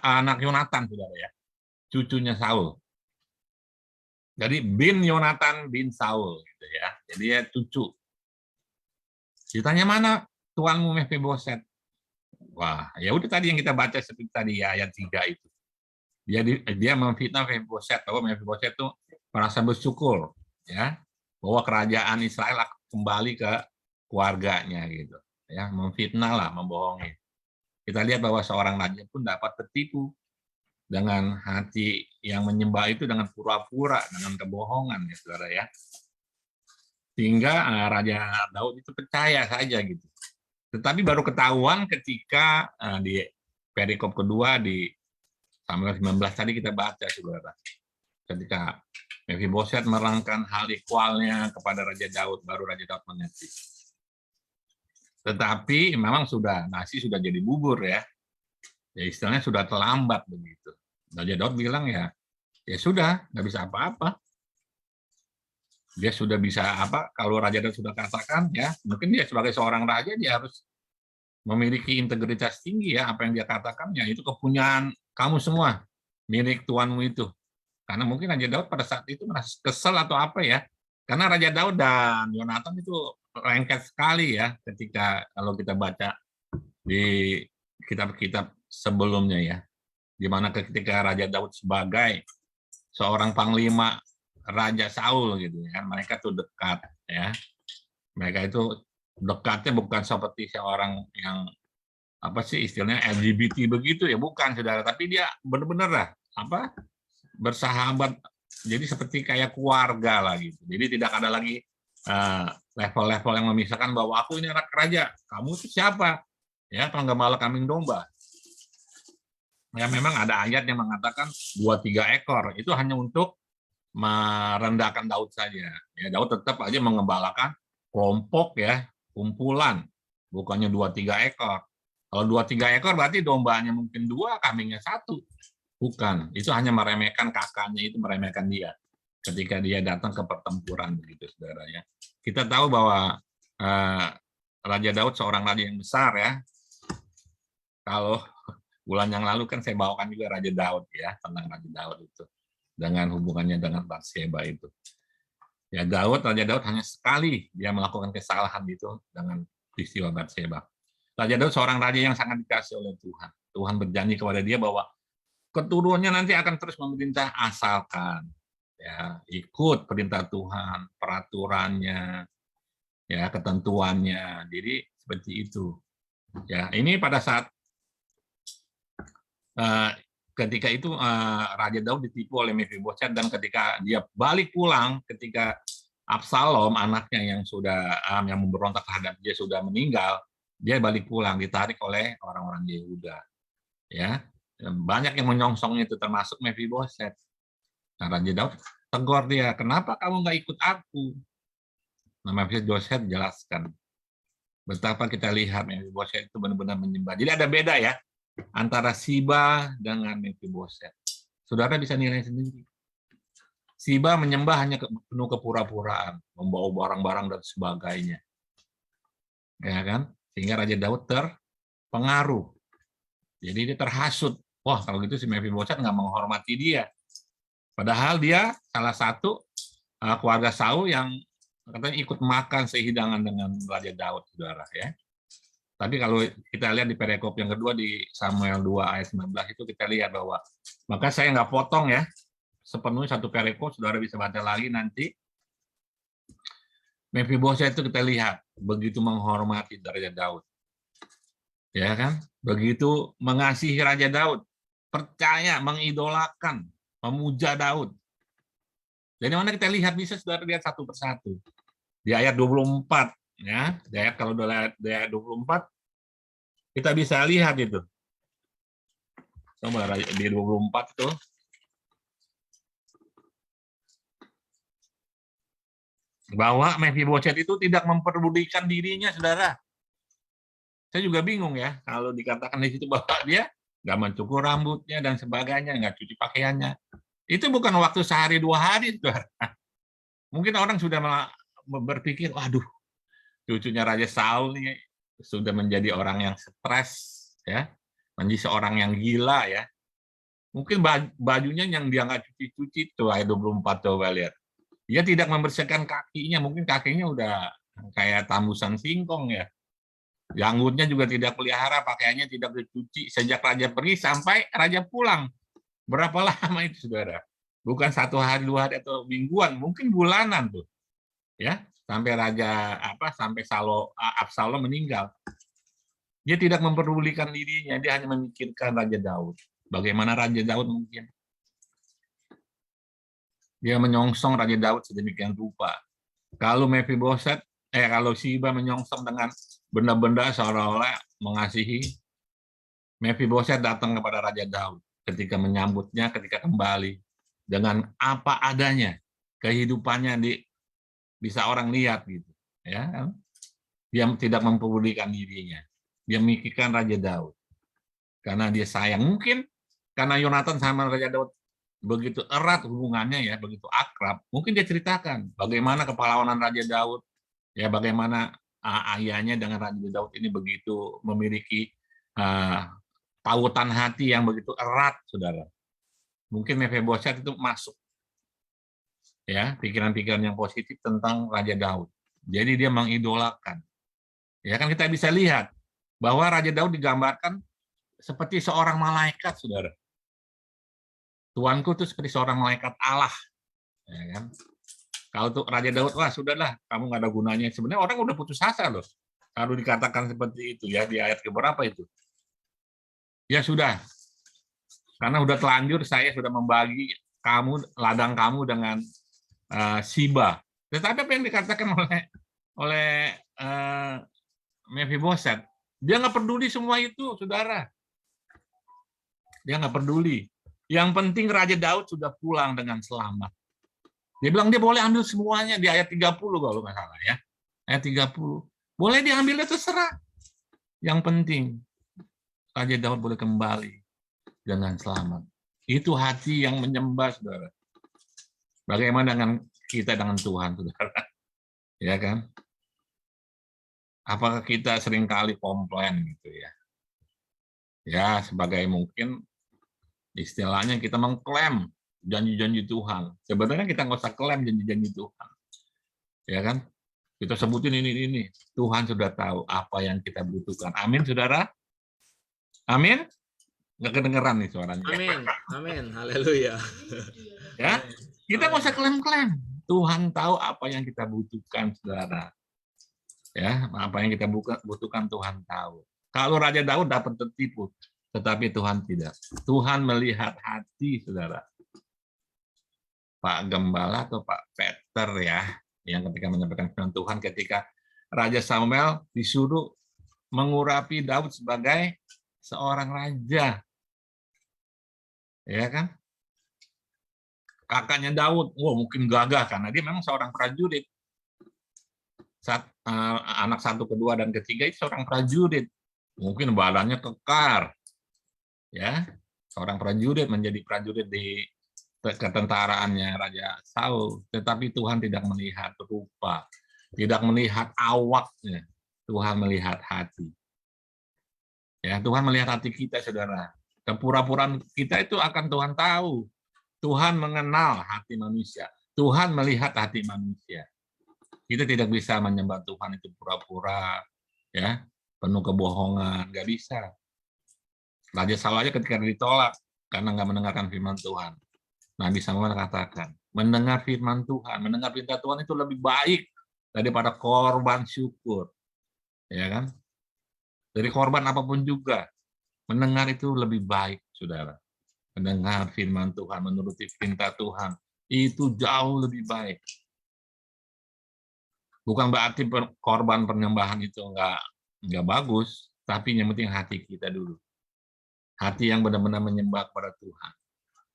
anak Yonatan, saudara ya, cucunya Saul. Jadi bin Yonatan bin Saul, gitu ya. Jadi ya cucu. Ditanya mana tuanmu Mefiboset? Wah, ya udah tadi yang kita baca seperti tadi ya, ayat 3 itu. Dia memfitnah Mephiboset, bahwa Mephiboset itu merasa bersyukur ya bahwa kerajaan Israel akan kembali ke keluarganya gitu. Ya, memfitnah lah, membohongi. Kita lihat bahwa seorang raja pun dapat tertipu dengan hati yang menyembah itu dengan pura-pura, dengan kebohongan ya Saudara ya. Sehingga Raja Daud itu percaya saja gitu. Tetapi baru ketahuan ketika di perikop kedua di Samuel 19 tadi kita baca, Saudara. Ketika Mephiboset menerangkan hal ikhwalnya kepada Raja Daud, baru Raja Daud mengerti. Tetapi memang nasi sudah jadi bubur ya. Ya istilahnya sudah terlambat begitu. Raja Daud bilang ya sudah, nggak bisa apa-apa. Dia sudah bisa apa, kalau Raja Daud sudah katakan ya, mungkin dia sebagai seorang raja dia harus memiliki integritas tinggi ya, apa yang dia katakan ya itu kepunyaan kamu semua, milik tuanmu itu. Karena mungkin Raja Daud pada saat itu merasa kesel atau apa ya, karena Raja Daud dan Yonatan itu lengket sekali ya, ketika kalau kita baca di kitab-kitab sebelumnya ya, di mana ketika Raja Daud sebagai seorang panglima Raja Saul gitu ya, mereka tuh dekat ya, mereka itu dekatnya bukan seperti seorang yang apa sih istilahnya LGBT begitu ya, bukan Saudara, tapi dia benar-benar lah apa bersahabat, jadi seperti kayak keluarga lah gitu. Jadi tidak ada lagi level-level yang memisahkan bahwa aku ini anak raja, kamu itu siapa ya, penggembala kambing domba. Ya memang ada ayat yang mengatakan 2-3 ekor itu hanya untuk merendahkan Daud saja. Ya Daud tetap aja mengembalakan kelompok ya, kumpulan, bukannya 2-3 ekor. Kalau 2-3 ekor berarti dombanya mungkin 2, kambingnya 1. Bukan, itu hanya meremehkan kakaknya, itu meremehkan dia ketika dia datang ke pertempuran begitu Saudara ya. Kita tahu bahwa Raja Daud seorang raja yang besar ya. Kalau bulan yang lalu kan saya bawakan juga Raja Daud ya, tentang Raja Daud itu dengan hubungannya dengan Batseba itu. Ya Raja Daud hanya sekali dia melakukan kesalahan itu dengan peristiwa Batseba. Raja Daud seorang raja yang sangat dikasih oleh Tuhan. Tuhan berjanji kepada dia bahwa keturunannya nanti akan terus memerintah asalkan ya ikut perintah Tuhan, peraturannya, ya ketentuannya. Jadi seperti itu. Ya ini pada saat ketika itu Raja Daud ditipu oleh Mephiboset, dan ketika dia balik pulang, ketika Absalom anaknya yang sudah yang memberontak terhadap dia sudah meninggal, dia balik pulang ditarik oleh orang-orang Yehuda. Ya, banyak yang menyongsong itu termasuk Mephiboset. Nah, Raja Daud tegur dia, kenapa kamu nggak ikut aku? Nah, Mephiboset jelaskan betapa kita lihat Mephiboset itu benar-benar menyembah. Jadi ada beda ya antara Siba dengan Mephiboset. Saudara bisa nilai sendiri. Siba menyembah hanya penuh kepura-puraan, membawa barang-barang dan sebagainya. Ya kan? Sehingga Raja Daud terpengaruh. Jadi dia terhasut. Wah, kalau gitu si Mephiboset nggak menghormati dia. Padahal dia salah satu keluarga Saul yang katanya ikut makan sehidangan dengan Raja Daud, Saudara ya. Tapi kalau kita lihat di perikop yang kedua di Samuel 2 ayat 19 itu kita lihat bahwa, maka saya nggak potong ya sepenuhnya satu perikop, Saudara bisa baca lagi nanti. Mephiboset itu kita lihat begitu menghormati Raja Daud. Ya kan? Begitu mengasihi Raja Daud, percaya, mengidolakan, memuja Daud. Jadi mana kita lihat, bisa Saudara lihat satu persatu. Di ayat 24 ya, kalau di ayat 24 kita bisa lihat itu. Coba di 24 itu. Bahwa Mephiboset itu tidak memperdulikan dirinya, Saudara. Saya juga bingung ya kalau dikatakan di situ bahwa dia nggak mencukur rambutnya dan sebagainya, nggak cuci pakaiannya. Itu bukan waktu sehari 2 hari, Saudara. Mungkin orang sudah berpikir, waduh, cucunya Raja Saul nih sudah menjadi orang yang stres ya, menjadi seorang yang gila ya. Mungkin bajunya yang dia nggak cuci-cuci tuh ayat 24 coba lihat. Dia tidak membersihkan kakinya, mungkin kakinya udah kayak tambusan singkong ya. Janggutnya juga tidak pelihara, pakaiannya tidak dicuci sejak raja pergi sampai raja pulang. Berapa lama itu, saudara? Bukan 1 hari, 2 hari atau mingguan, mungkin bulanan tuh, ya, sampai sampai Absalom meninggal. Dia tidak memperdulikan dirinya, dia hanya memikirkan Raja Daud. Bagaimana Raja Daud mungkin? Dia menyongsong Raja Daud sedemikian rupa. Kalau kalau Siba menyongsong dengan benda-benda seolah-olah mengasihi, Mephiboset datang kepada Raja Daud ketika menyambutnya, ketika kembali dengan apa adanya, kehidupannya bisa orang lihat gitu, ya. Dia tidak mempedulikan dirinya. Dia memikirkan Raja Daud karena dia sayang. Mungkin karena Yonatan sama Raja Daud begitu erat hubungannya, ya, begitu akrab. Mungkin dia ceritakan bagaimana kepahlawanan Raja Daud, ya, bagaimana ayahnya dengan Raja Daud ini begitu memiliki pautan hati yang begitu erat, saudara. Mungkin Mephiboset itu masuk, ya, pikiran-pikiran yang positif tentang Raja Daud. Jadi dia mengidolakan. Ya kan, kita bisa lihat bahwa Raja Daud digambarkan seperti seorang malaikat, saudara. Tuanku itu seperti seorang malaikat Allah, ya kan? Kalau tuh Raja Daud, wah sudahlah, kamu nggak ada gunanya. Sebenarnya orang udah putus asa loh. Kalau dikatakan seperti itu, ya, di ayat keberapa itu? Ya sudah, karena udah telanjur, saya sudah membagi ladang kamu dengan Siba. Tetapi apa yang dikatakan oleh Mephiboset, dia nggak peduli semua itu, saudara. Dia nggak peduli. Yang penting Raja Daud sudah pulang dengan selamat. Dia bilang dia boleh ambil semuanya di ayat 30 kalau nggak salah, ya. Ayat 30. Boleh diambil, terserah. Yang penting Raja Daud boleh kembali dengan selamat. Itu hati yang menyembah, saudara. Bagaimana dengan kita dengan Tuhan, saudara? Ya kan? Apakah kita seringkali komplain gitu, ya? Ya, sebagai mungkin istilahnya kita mengklaim janji-janji Tuhan. Sebenarnya kita nggak usah klaim janji-janji Tuhan. Ya kan? Kita sebutin ini. Tuhan sudah tahu apa yang kita butuhkan. Amin, saudara? Amin? Nggak kedengeran nih suaranya. Amin. Amin. Haleluya. Ya, kita nggak usah klaim-klaim. Tuhan tahu apa yang kita butuhkan, saudara. Ya, apa yang kita butuhkan Tuhan tahu. Kalau Raja Daud dapat tertipu, tetapi Tuhan tidak. Tuhan melihat hati, saudara. Pak Gembala atau Pak Peter, ya, yang ketika menyampaikan firman Tuhan, ketika Raja Samuel disuruh mengurapi Daud sebagai seorang raja, ya kan? Kakaknya Daud, mungkin gagah karena dia memang seorang prajurit. Anak 1, kedua, dan ketiga itu seorang prajurit. Mungkin badannya kekar, ya, seorang prajurit menjadi prajurit di ketentaraannya Raja Saul. Tetapi Tuhan tidak melihat rupa, tidak melihat awaknya. Tuhan melihat hati. Ya, Tuhan melihat hati kita, saudara. Kepura-puraan kita itu akan Tuhan tahu. Tuhan mengenal hati manusia. Tuhan melihat hati manusia. Kita tidak bisa menyembah Tuhan itu pura-pura, ya, penuh kebohongan, nggak bisa. Raja Saul aja ketika ditolak karena nggak mendengarkan firman Tuhan. Nabi Samuel katakan, mendengar firman Tuhan, mendengar perintah Tuhan itu lebih baik daripada korban syukur, ya kan? Dari korban apapun juga, mendengar itu lebih baik, saudara. Mendengar firman Tuhan, menuruti perintah Tuhan, itu jauh lebih baik. Bukan berarti korban penyembahan itu nggak bagus, tapi yang penting hati kita dulu. Hati yang benar-benar menyembah kepada Tuhan.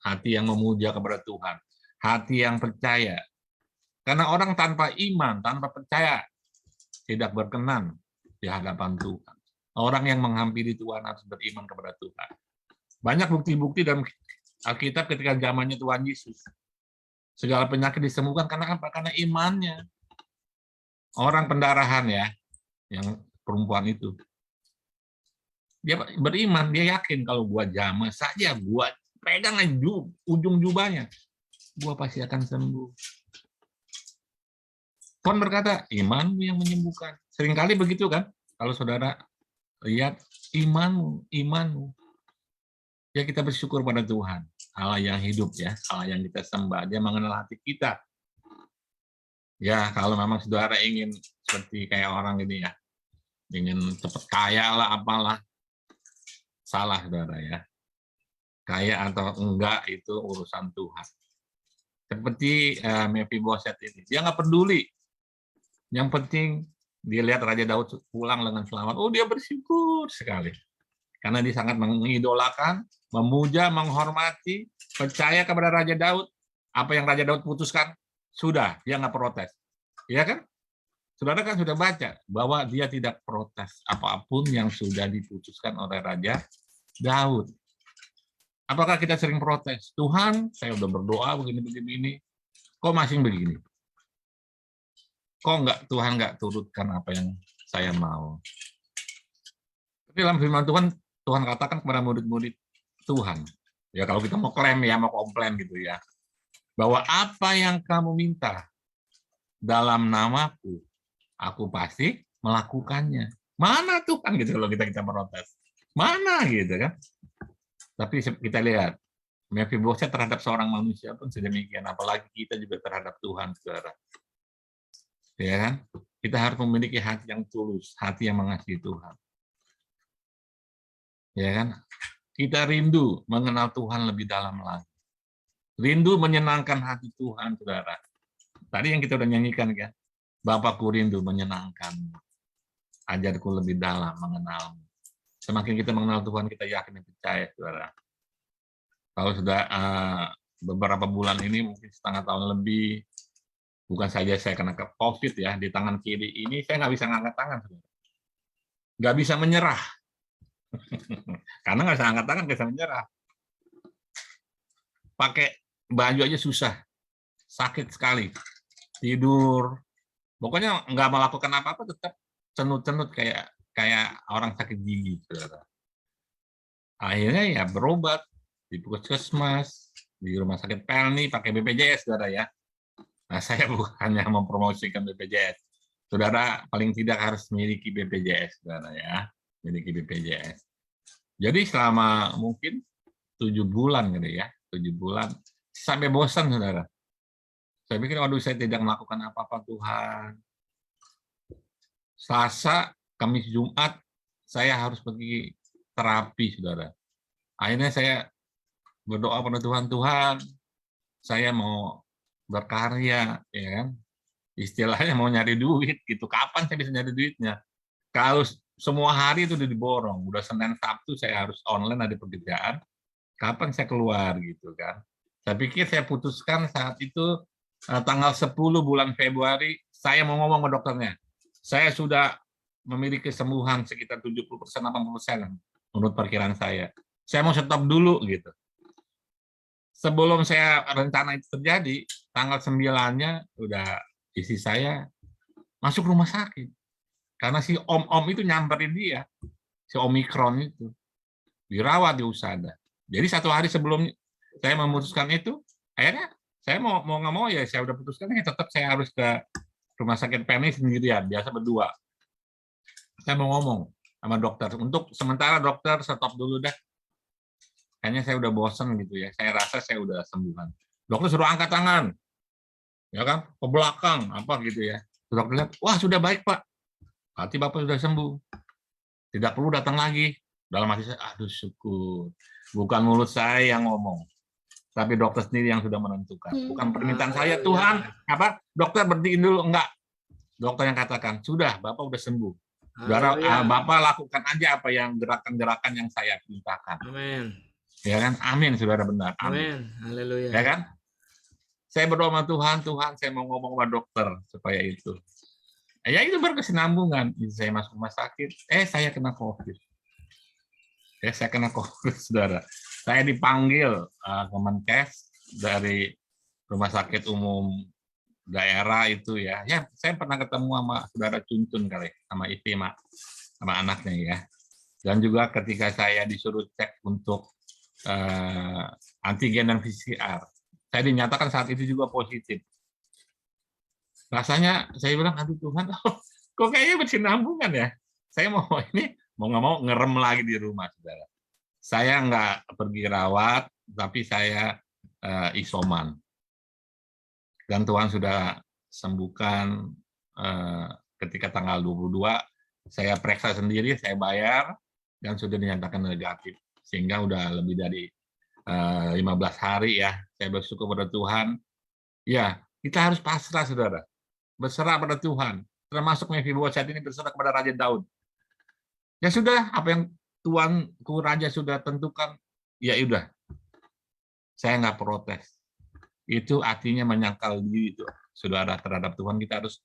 Hati yang memuja kepada Tuhan. Hati yang percaya. Karena orang tanpa iman, tanpa percaya, tidak berkenan di hadapan Tuhan. Orang yang menghampiri Tuhan harus beriman kepada Tuhan. Banyak bukti-bukti dalam Alkitab ketika zamannya Tuhan Yesus. Segala penyakit disembuhkan karena apa? Karena imannya. Orang pendarahan, ya, yang perempuan itu. Dia beriman, dia yakin kalau gua jamah saja, gua pegang ujung jubahnya, gua pasti akan sembuh. Tuhan berkata, imanmu yang menyembuhkan. Seringkali begitu kan? Kalau saudara lihat imanmu, ya kita bersyukur pada Tuhan, Allah yang hidup ya, Allah yang kita sembah, Dia mengenal hati kita. Ya, kalau memang saudara ingin seperti kayak orang ini ya, ingin cepat kaya lah, apalah, salah saudara ya. Kaya atau enggak itu urusan Tuhan. Seperti Mephiboset ini, dia nggak peduli. Yang penting dia lihat Raja Daud pulang dengan selamat. Oh, dia bersyukur sekali. Karena dia sangat mengidolakan, memuja, menghormati, percaya kepada Raja Daud. Apa yang Raja Daud putuskan, sudah, dia nggak protes. Iya kan? Saudara kan sudah baca bahwa dia tidak protes apapun yang sudah diputuskan oleh Raja Daud. Apakah kita sering protes? Tuhan, saya udah berdoa begini-begini, kok masih begini? Kok Tuhan nggak turutkan apa yang saya mau? Tapi dalam firman Tuhan, Tuhan katakan kepada murid-murid Tuhan, ya kalau kita mau klaim ya, mau komplain gitu ya, bahwa apa yang kamu minta dalam namaku, aku pasti melakukannya. Mana Tuhan gitu kalau kita protes? Mana gitu kan? Tapi kita lihat, Mephiboset terhadap seorang manusia pun sedemikian, apalagi kita juga terhadap Tuhan, saudara. Ya kan? Kita harus memiliki hati yang tulus, hati yang mengasihi Tuhan. Ya kan? Kita rindu mengenal Tuhan lebih dalam lagi. Rindu menyenangkan hati Tuhan, saudara. Tadi yang kita udah nyanyikan kan, Bapakku rindu menyenangkan, ajarku lebih dalam mengenalmu. Semakin kita mengenal Tuhan, kita yakin dan percaya, saudara. Kalau sudah beberapa bulan ini, mungkin setengah tahun lebih, bukan saja saya kena ke COVID ya, di tangan kiri ini saya nggak bisa ngangkat tangan, saudara. Nggak bisa menyerah. Karena nggak bisa angkat tangan, nggak bisa menyerah. Pakai baju aja susah, sakit sekali. Tidur, pokoknya nggak melakukan apa-apa, tetap cenut-cenut kayak orang sakit gigi, saudara. Akhirnya ya berobat di puskesmas, di rumah sakit Pelni, pakai BPJS, saudara ya. Nah, saya bukannya mempromosikan BPJS. Saudara paling tidak harus memiliki BPJS, saudara ya, memiliki BPJS. Jadi selama mungkin 7 bulan gitu ya, 7 bulan, sampai bosan, saudara. Saya pikir, waduh, saya tidak melakukan apa-apa, Tuhan. Selasa, Kamis, Jumat, saya harus pergi terapi, saudara. Akhirnya saya berdoa pada Tuhan, Tuhan, saya mau berkarya, ya kan? Istilahnya mau nyari duit, gitu. Kapan saya bisa nyari duitnya? Kalau semua hari itu udah diborong, udah Senin, Sabtu saya harus online, ada pekerjaan, kapan saya keluar, gitu kan? Saya pikir saya putuskan saat itu, tanggal 10 bulan Februari, saya mau ngomong ke dokternya. Saya sudah memiliki kesembuhan sekitar 70%, 80% menurut perkiraan saya. Saya mau stop dulu gitu. Sebelum saya rencana itu terjadi, tanggal 9-nya udah istri saya masuk rumah sakit. Karena si om-om itu nyamperin dia, si Omikron itu. Dirawat di USADA. Jadi 1 hari sebelum saya memutuskan itu, akhirnya saya mau nggak mau ya saya udah putuskan ya tetap saya harus ke rumah sakit Pelni sendirian, biasa berdua. Saya mau ngomong sama dokter, untuk sementara dokter stop dulu deh. Kayaknya saya udah bosen gitu ya, saya rasa saya udah sembuhan. Dokter suruh angkat tangan, ya kan, ke belakang, apa gitu ya. Dokter lihat, wah sudah baik Pak, berarti Bapak sudah sembuh. Tidak perlu datang lagi. Dalam hati saya, aduh syukur. Bukan mulut saya yang ngomong, tapi dokter sendiri yang sudah menentukan. Bukan permintaan saya, Tuhan, apa? Dokter berhentiin dulu, enggak. Dokter yang katakan, sudah, Bapak udah sembuh. Bapak lakukan aja apa yang gerakan-gerakan yang saya perintahkan. Amin. Ya kan? Amin, saudara, benar. Amin. Haleluya. Ya kan? Saya berdoa sama Tuhan, saya mau ngomong sama dokter supaya itu. Ya itu berkesinambungan. Saya masuk rumah sakit, saya kena COVID. Saya kena COVID, saudara. Saya dipanggil Kemenkes dari Rumah Sakit Umum daerah itu ya. Ya, saya pernah ketemu sama saudara Cuncun kali, sama istri, sama anaknya ya. Dan juga ketika saya disuruh cek untuk antigen dan PCR, saya dinyatakan saat itu juga positif. Rasanya saya bilang, aduh Tuhan, kok kayaknya bersinambungan ya. saya mau ini mau nggak mau ngerem lagi di rumah, saudara. Saya nggak pergi rawat, tapi saya isoman. Dan Tuhan sudah sembuhkan ketika tanggal 22, saya periksa sendiri, saya bayar, dan sudah dinyatakan negatif. Sehingga udah lebih dari 15 hari ya, saya bersyukur pada Tuhan. Ya, kita harus pasrah, saudara. Berserah pada Tuhan. Termasuk Mephibosheth ini berserah kepada Raja Daud. Ya sudah, apa yang Tuanku Raja sudah tentukan, ya udah. Saya nggak protes. Itu artinya menyangkal diri itu, saudara, terhadap Tuhan. Kita harus,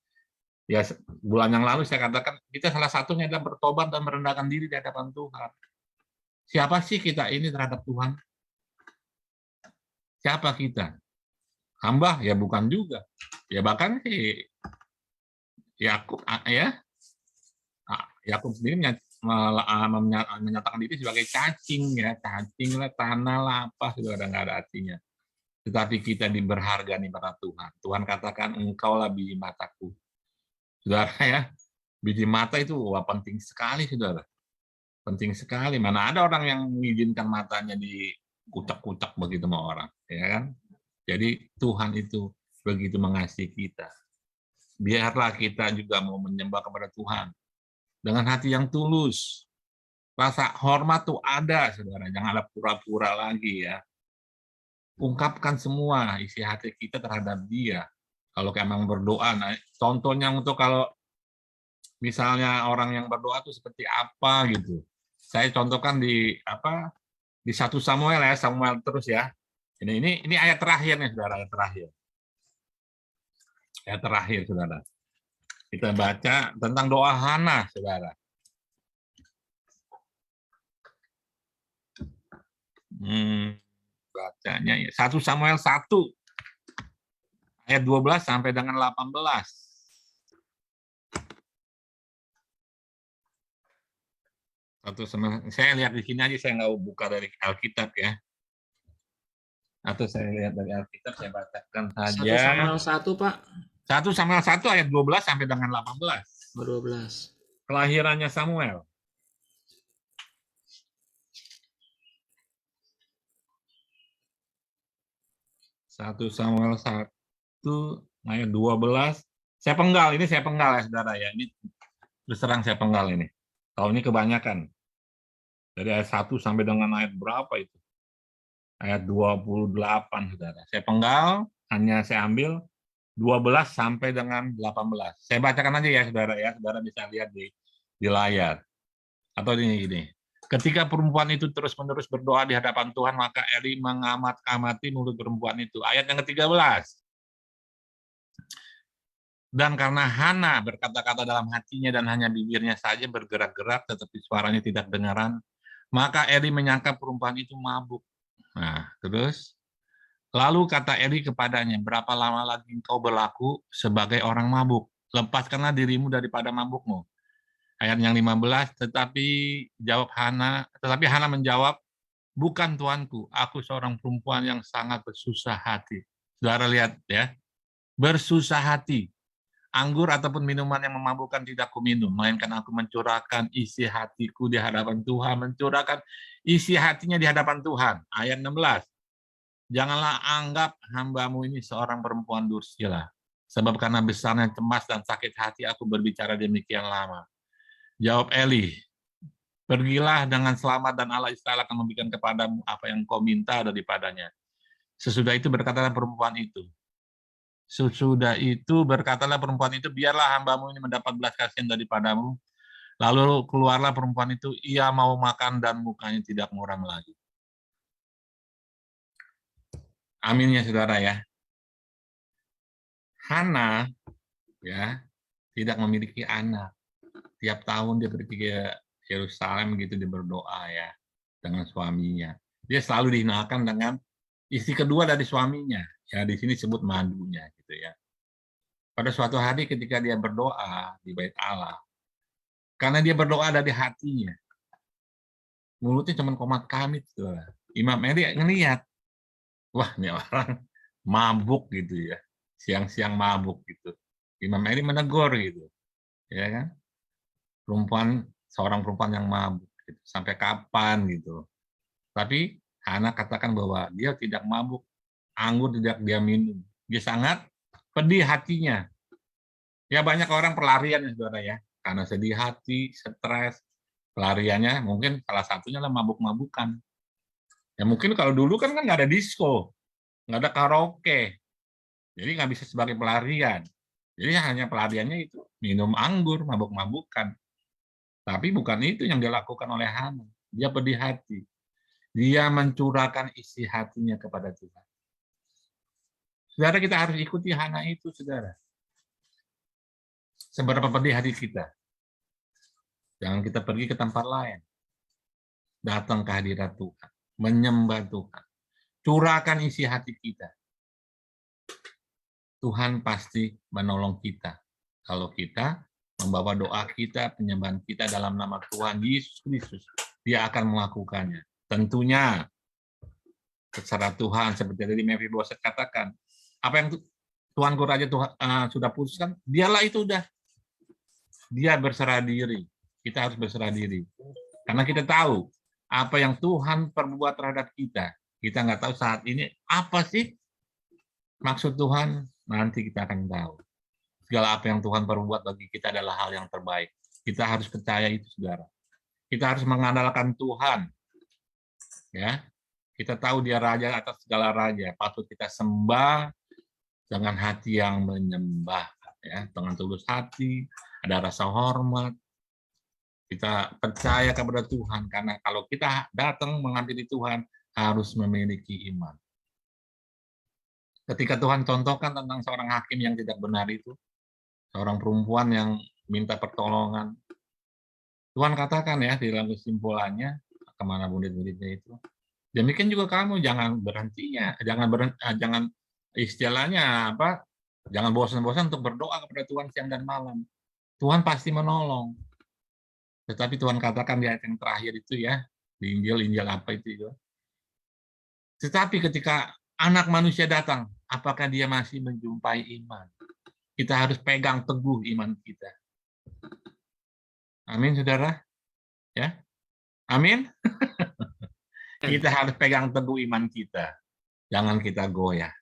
ya bulan yang lalu saya katakan, kita salah satunya adalah bertobat dan merendahkan diri di hadapan Tuhan. Siapa sih kita ini terhadap Tuhan? Siapa kita? Hamba? Ya bukan juga. Ya bahkan si Yakub Yakub sendiri menyatakan diri sebagai cacing, ya cacing lah, tanah lah, apa sudah nggak ada artinya. Tetapi kita berharga nih pada Tuhan. Tuhan katakan, engkaulah biji mataku. Saudara ya, biji mata itu penting sekali, saudara. Penting sekali. Mana ada orang yang mengizinkan matanya dikucak-kucak begitu sama orang, ya kan? Jadi Tuhan itu begitu mengasihi kita. Biarlah kita juga mau menyembah kepada Tuhan dengan hati yang tulus. Rasa hormat tuh ada, saudara. Jangan ada pura-pura lagi ya. Ungkapkan semua isi hati kita terhadap Dia. Kalau emang berdoa, nah, contohnya untuk kalau misalnya orang yang berdoa itu seperti apa gitu. Saya contohkan di 1 Samuel ya, Samuel terus ya. Ini ayat terakhir nih, saudara, ayat terakhir. Ayat terakhir, saudara. Kita baca tentang doa Hana, saudara. Bacanya ya 1 Samuel 1 ayat 12 sampai dengan 18. Saya lihat di sini aja, saya nggak buka dari Alkitab ya. Atau saya lihat dari Alkitab, saya bacakan saja. 1 Samuel 1, Pak. 1 Samuel 1 ayat 12 sampai dengan 18. 12. Kelahirannya Samuel. 1 Samuel 1 ayat 12. Saya penggal ya, saudara ya. Ini terus terang saya penggal ini. Kalau ini kebanyakan. Dari ayat 1 sampai dengan ayat berapa itu? Ayat 28, saudara. Saya penggal, hanya saya ambil 12 sampai dengan 18. Saya bacakan aja ya, saudara ya. Saudara bisa lihat di layar. Atau ini. Ketika perempuan itu terus-menerus berdoa di hadapan Tuhan, maka Eli mengamati mulut perempuan itu. Ayat yang ke-13. Dan karena Hana berkata-kata dalam hatinya dan hanya bibirnya saja bergerak-gerak, tetapi suaranya tidak dengaran, maka Eli menyangka perempuan itu mabuk. Nah, terus lalu kata Eli kepadanya, berapa lama lagi engkau berlaku sebagai orang mabuk? Lepaskanlah dirimu daripada mabukmu. Ayat yang 15, tetapi Hana menjawab, bukan tuanku, aku seorang perempuan yang sangat bersusah hati. Saudara lihat ya, bersusah hati. Anggur ataupun minuman yang memabukkan tidak kuminum, melainkan aku mencurahkan isi hatiku di hadapan Tuhan, mencurahkan isi hatinya di hadapan Tuhan. Ayat 16, janganlah anggap hambamu ini seorang perempuan dursila, sebab karena besarnya cemas dan sakit hati aku berbicara demikian lama. Jawab Eli, pergilah dengan selamat dan Allah Israel akan memberikan kepadamu apa yang kau minta daripadanya. Sesudah itu berkatalah perempuan itu, biarlah hambamu ini mendapat belas kasihan daripadamu. Lalu keluarlah perempuan itu, ia mau makan dan mukanya tidak muram lagi. Amin ya, saudara ya. Hana ya tidak memiliki anak. Tiap tahun dia pergi ke Yerusalem gitu, dia berdoa ya dengan suaminya. Dia selalu dihinakan dengan istri kedua dari suaminya. Ya di sini sebut madunya gitu ya. Pada suatu hari ketika dia berdoa di Bait Allah, karena dia berdoa dari hatinya, mulutnya cuma komat kamit, saudara. Imam Eli ngelihat, wah ini orang mabuk gitu ya, siang-siang mabuk gitu. Imam Eli menegur gitu, ya kan? Perempuan seorang perempuan yang mabuk, gitu. Sampai kapan gitu. Tapi Hana katakan bahwa dia tidak mabuk, anggur tidak dia minum. Dia sangat pedih hatinya. Ya banyak orang pelarian ya saudara ya, karena sedih hati, stres, pelariannya mungkin salah satunya lah mabuk-mabukan. Ya mungkin kalau dulu kan nggak ada disco, nggak ada karaoke, jadi nggak bisa sebagai pelarian. Jadi hanya pelariannya itu minum anggur, mabuk-mabukan. Tapi bukan itu yang dilakukan oleh Hana. Dia pedih hati. Dia mencurahkan isi hatinya kepada Tuhan. Saudara, kita harus ikuti Hana itu, saudara. Seberapa pedih hati kita. Jangan kita pergi ke tempat lain. Datang ke hadirat Tuhan. Menyembah Tuhan. Curahkan isi hati kita. Tuhan pasti menolong kita. Kalau kita membawa doa kita, penyembahan kita dalam nama Tuhan Yesus Kristus, Dia akan melakukannya. Tentunya, secara Tuhan, seperti tadi Mephibosheth katakan, apa yang Tuanku Raja Tuhan, sudah putuskan, dialah itu udah. Dia berserah diri. Kita harus berserah diri. Karena kita tahu apa yang Tuhan perbuat terhadap kita. Kita nggak tahu saat ini apa sih maksud Tuhan, nanti kita akan tahu. Segala apa yang Tuhan perbuat bagi kita adalah hal yang terbaik. Kita harus percaya itu, saudara. Kita harus mengandalkan Tuhan. Ya, kita tahu Dia Raja atas segala raja. Patut kita sembah dengan hati yang menyembah, ya, dengan tulus hati, ada rasa hormat. Kita percaya kepada Tuhan, karena kalau kita datang menghampiri Tuhan harus memiliki iman. Ketika Tuhan contohkan tentang seorang hakim yang tidak benar itu, seorang perempuan yang minta pertolongan, Tuhan katakan ya di dalam kesimpulannya, kemana murid-muridnya itu, demikian juga kamu jangan berhentinya, jangan istilahnya apa, jangan bosan-bosan untuk berdoa kepada Tuhan siang dan malam. Tuhan pasti menolong. Tetapi Tuhan katakan di ayat yang terakhir itu ya, di Injil apa itu. Tetapi ketika Anak Manusia datang, apakah Dia masih menjumpai iman? Kita harus pegang teguh iman kita. Amin, saudara. Ya, amin. Kita harus pegang teguh iman kita. Jangan kita goyah.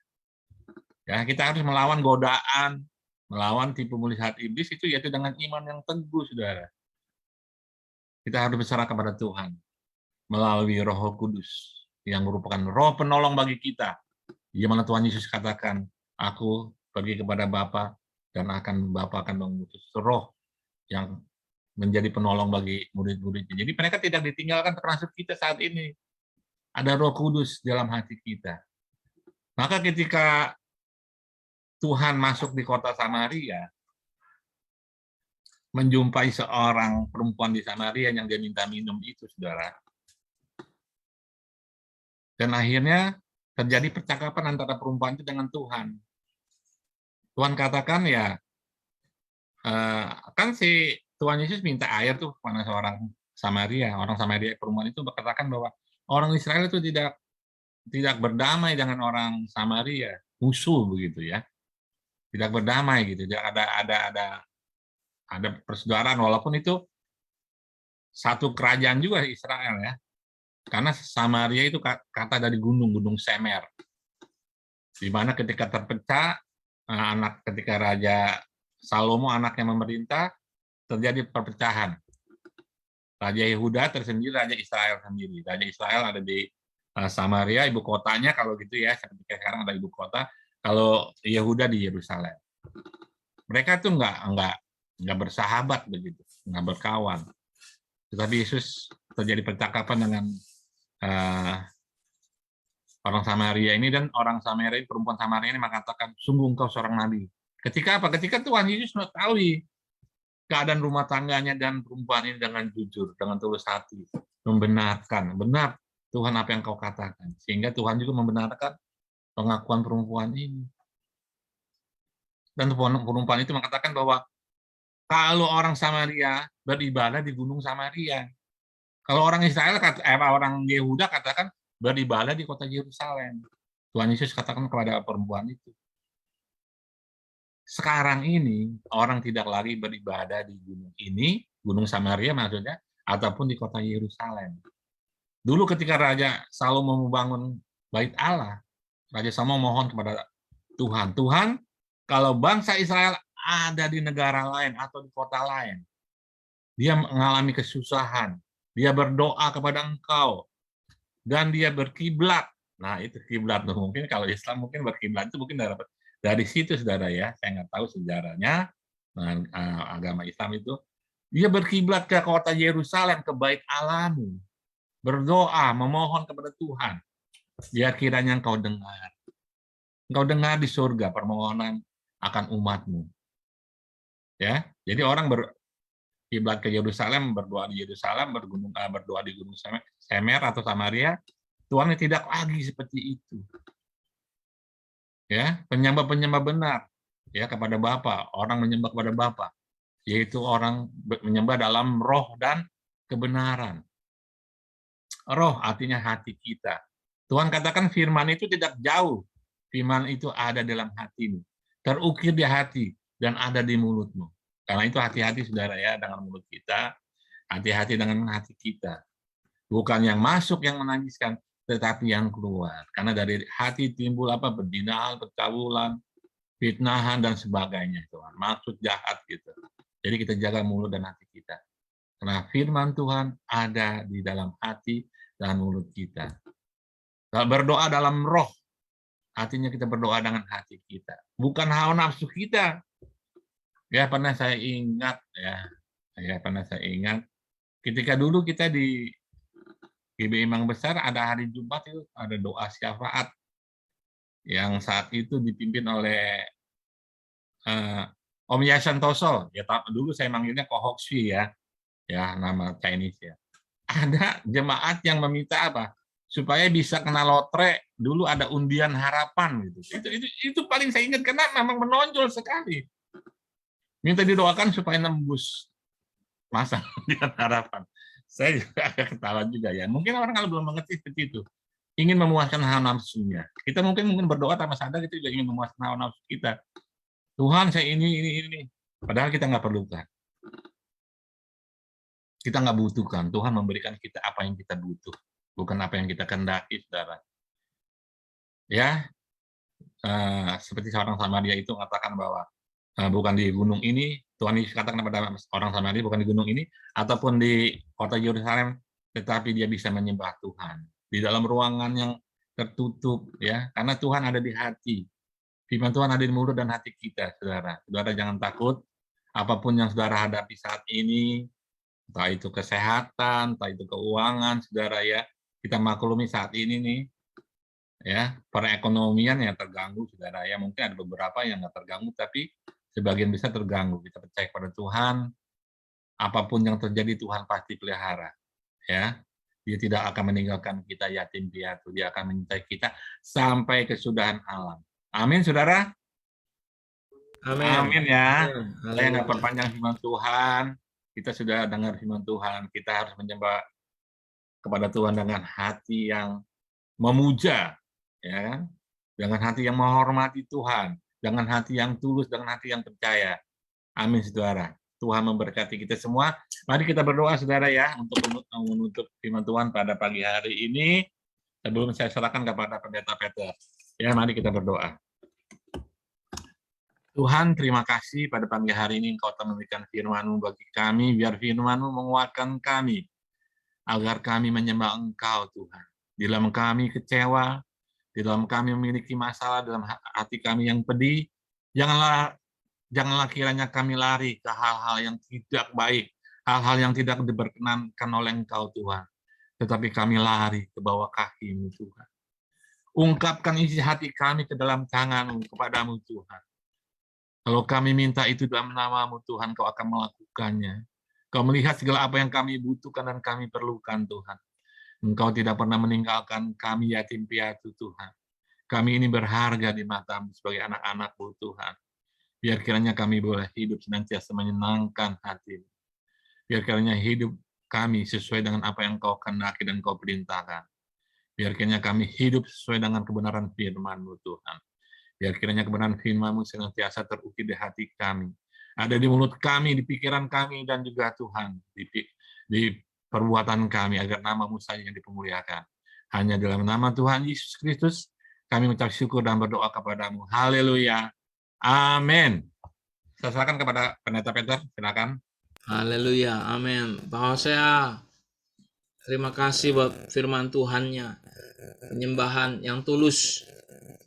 Ya, kita harus melawan godaan, melawan tipu muslihat iblis itu yaitu dengan iman yang teguh, saudara. Kita harus berserah kepada Tuhan melalui Roh Kudus yang merupakan roh penolong bagi kita. Di mana Tuhan Yesus katakan, aku pergi kepada Bapa dan Bapa akan mengutus roh yang menjadi penolong bagi murid-muridnya. Jadi mereka tidak ditinggalkan termasuk kita saat ini. Ada Roh Kudus dalam hati kita. Maka ketika Tuhan masuk di kota Samaria, menjumpai seorang perempuan di Samaria yang dia minta minum itu, saudara. Dan akhirnya terjadi percakapan antara perempuan itu dengan Tuhan. Tuhan katakan ya, kan si Tuhan Yesus minta air tuh kepada seorang Samaria. Orang Samaria perempuan itu berkatakan bahwa orang Israel itu tidak berdamai dengan orang Samaria, musuh begitu ya. Tidak berdamai gitu. Ada persaudaraan walaupun itu satu kerajaan juga Israel ya. Karena Samaria itu kata dari gunung Semer. Di mana ketika terpecah ketika Raja Salomo anaknya memerintah terjadi perpecahan. Raja Yehuda tersendiri, Raja Israel sendiri. Raja Israel ada di Samaria, ibu kotanya kalau gitu ya, seperti sekarang ada ibu kota. Kalau Yehuda di Yerusalem. Mereka tuh nggak bersahabat begitu, nggak berkawan. Tetapi Yesus terjadi percakapan dengan orang Samaria ini, dan orang Samaria, perempuan Samaria ini mengatakan, sungguh engkau seorang nabi. Ketika apa? Ketika Tuhan Yesus mengetahui keadaan rumah tangganya dan perempuan ini dengan jujur, dengan tulus hati, membenarkan, benar Tuhan apa yang kau katakan. Sehingga Tuhan juga membenarkan pengakuan perempuan ini. Dan perempuan itu mengatakan bahwa kalau orang Samaria beribadah di gunung Samaria, kalau orang Israel, orang Yehuda katakan beribadah di kota Yerusalem. Tuhan Yesus katakan kepada perempuan itu. Sekarang ini orang tidak lagi beribadah di gunung ini, Gunung Samaria maksudnya, ataupun di kota Yerusalem. Dulu ketika Raja Salomo membangun bait Allah, Raja Salomo mohon kepada Tuhan, Tuhan, kalau bangsa Israel ada di negara lain atau di kota lain, dia mengalami kesusahan, dia berdoa kepada Engkau, dan dia berkiblat. Nah, itu kiblat. Mungkin kalau Islam mungkin berkiblat itu mungkin dari situ, saudara ya. Saya nggak tahu sejarahnya. Agama Islam itu, dia berkiblat ke kota Yerusalem, ke bait Allahmu, berdoa, memohon kepada Tuhan. Biar kiranya Engkau dengar. Engkau dengar di surga permohonan akan umatmu. Ya, jadi orang berkiblat ke Yerusalem, berdoa di Yerusalem, berdoa di Gunung Semer atau Samaria. Tuhan tidak lagi seperti itu. Ya, penyembah-penyembah benar ya kepada Bapa, orang menyembah kepada Bapa, yaitu orang menyembah dalam roh dan kebenaran. Roh artinya hati kita. Tuhan katakan firman itu tidak jauh. Firman itu ada dalam hatimu. Terukir di hati dan ada di mulutmu. Karena itu hati-hati saudara ya dengan mulut kita. Hati-hati dengan hati kita. Bukan yang masuk yang menangiskan, tetapi yang keluar. Karena dari hati timbul apa? Pembinaan, percabulan, fitnahan, dan sebagainya. Tuhan. Maksud jahat gitu. Jadi kita jaga mulut dan hati kita. Karena firman Tuhan ada di dalam hati dan mulut kita. Kalau berdoa dalam roh, artinya kita berdoa dengan hati kita. Bukan hawa nafsu kita. Ya, pernah saya ingat, ketika dulu kita di GBI Imam Besar ada hari Jumat itu ada doa syafaat yang saat itu dipimpin oleh Om Yasantoso. Ya, dulu saya manggilnya Ko Hokswi ya, nama Chinese ya. Ada jemaat yang meminta apa? Supaya bisa kena lotre, dulu ada undian harapan gitu. Itu paling saya ingat karena memang menonjol sekali. Minta didoakan supaya nembus masa undian harapan. Saya juga agak ketawa juga ya. Mungkin orang kalau belum mengerti seperti itu, ingin memuaskan hawa nafsunya. Kita mungkin berdoa tanpa sadar kita juga ingin memuaskan hawa nafsu kita. Tuhan saya ini. Padahal kita nggak perlukan. Kita nggak butuhkan. Tuhan memberikan kita apa yang kita butuh, bukan apa yang kita kehendaki, saudara. Ya, seperti seorang Samaria itu mengatakan bahwa bukan di gunung ini, Tuhan Yesus katakan kepada orang Samaria bukan di gunung ini, ataupun di kota Yerusalem, tetapi dia bisa menyembah Tuhan di dalam ruangan yang tertutup, ya, karena Tuhan ada di hati. Firman Tuhan ada di mulut dan hati kita, saudara. Saudara jangan takut, apapun yang saudara hadapi saat ini, entah itu kesehatan, entah itu keuangan, saudara ya, kita maklumi saat ini nih, ya, perekonomian yang terganggu, saudara ya, mungkin ada beberapa yang nggak terganggu, tapi sebagian besar terganggu. Kita percaya pada Tuhan, apapun yang terjadi Tuhan pasti pelihara, ya. Dia tidak akan meninggalkan kita yatim piatu, dia akan menyertai kita sampai kesudahan alam. Amin, saudara. Amin ya. Saya nggak perpanjang firman Tuhan. Kita sudah dengar firman Tuhan. Kita harus menyembah kepada Tuhan dengan hati yang memuja, ya kan? Dengan hati yang menghormati Tuhan, dengan hati yang tulus, dengan hati yang percaya. Amin, saudara. Tuhan memberkati kita semua. Mari kita berdoa, saudara ya, untuk menutup firman Tuhan pada pagi hari ini. Sebelum saya serahkan kepada Pendeta Peter. Ya, mari kita berdoa. Tuhan, terima kasih pada pagi hari ini Engkau telah memberikan firman-Mu bagi kami, biar firman-Mu menguatkan kami, agar kami menyembah Engkau, Tuhan. Di dalam kami kecewa, di dalam kami memiliki masalah, dalam hati kami yang pedih, janganlah kiranya kami lari ke hal-hal yang tidak baik, hal-hal yang tidak diperkenankan oleh Engkau, Tuhan. Tetapi kami lari ke bawah kaki-Mu, Tuhan. Ungkapkan isi hati kami ke dalam tangan-Mu, kepadamu, Tuhan. Kalau kami minta itu dalam nama-Mu, Tuhan, Kau akan melakukannya. Kau melihat segala apa yang kami butuhkan dan kami perlukan, Tuhan. Engkau tidak pernah meninggalkan kami yatim piatu, Tuhan. Kami ini berharga di mata-Mu sebagai anak-anak-Mu, Tuhan. Biar kiranya kami boleh hidup senantiasa menyenangkan hati-Mu. Biar kiranya hidup kami sesuai dengan apa yang Kau kehendaki dan Kau perintahkan. Biar kiranya kami hidup sesuai dengan kebenaran firman-Mu, Tuhan. Biar kiranya kebenaran firman-Mu senantiasa terukir di hati kami, ada di mulut kami, di pikiran kami, dan juga Tuhan, di perbuatan kami, agar nama-Mu saja yang dipermuliakan. Hanya dalam nama Tuhan Yesus Kristus, kami mengucap syukur dan berdoa kepada-Mu. Haleluya. Amin. Saya silakan kepada Pendeta Peter, silakan. Haleluya, amin. Pak Hosea, terima kasih buat firman Tuhannya. Penyembahan yang tulus,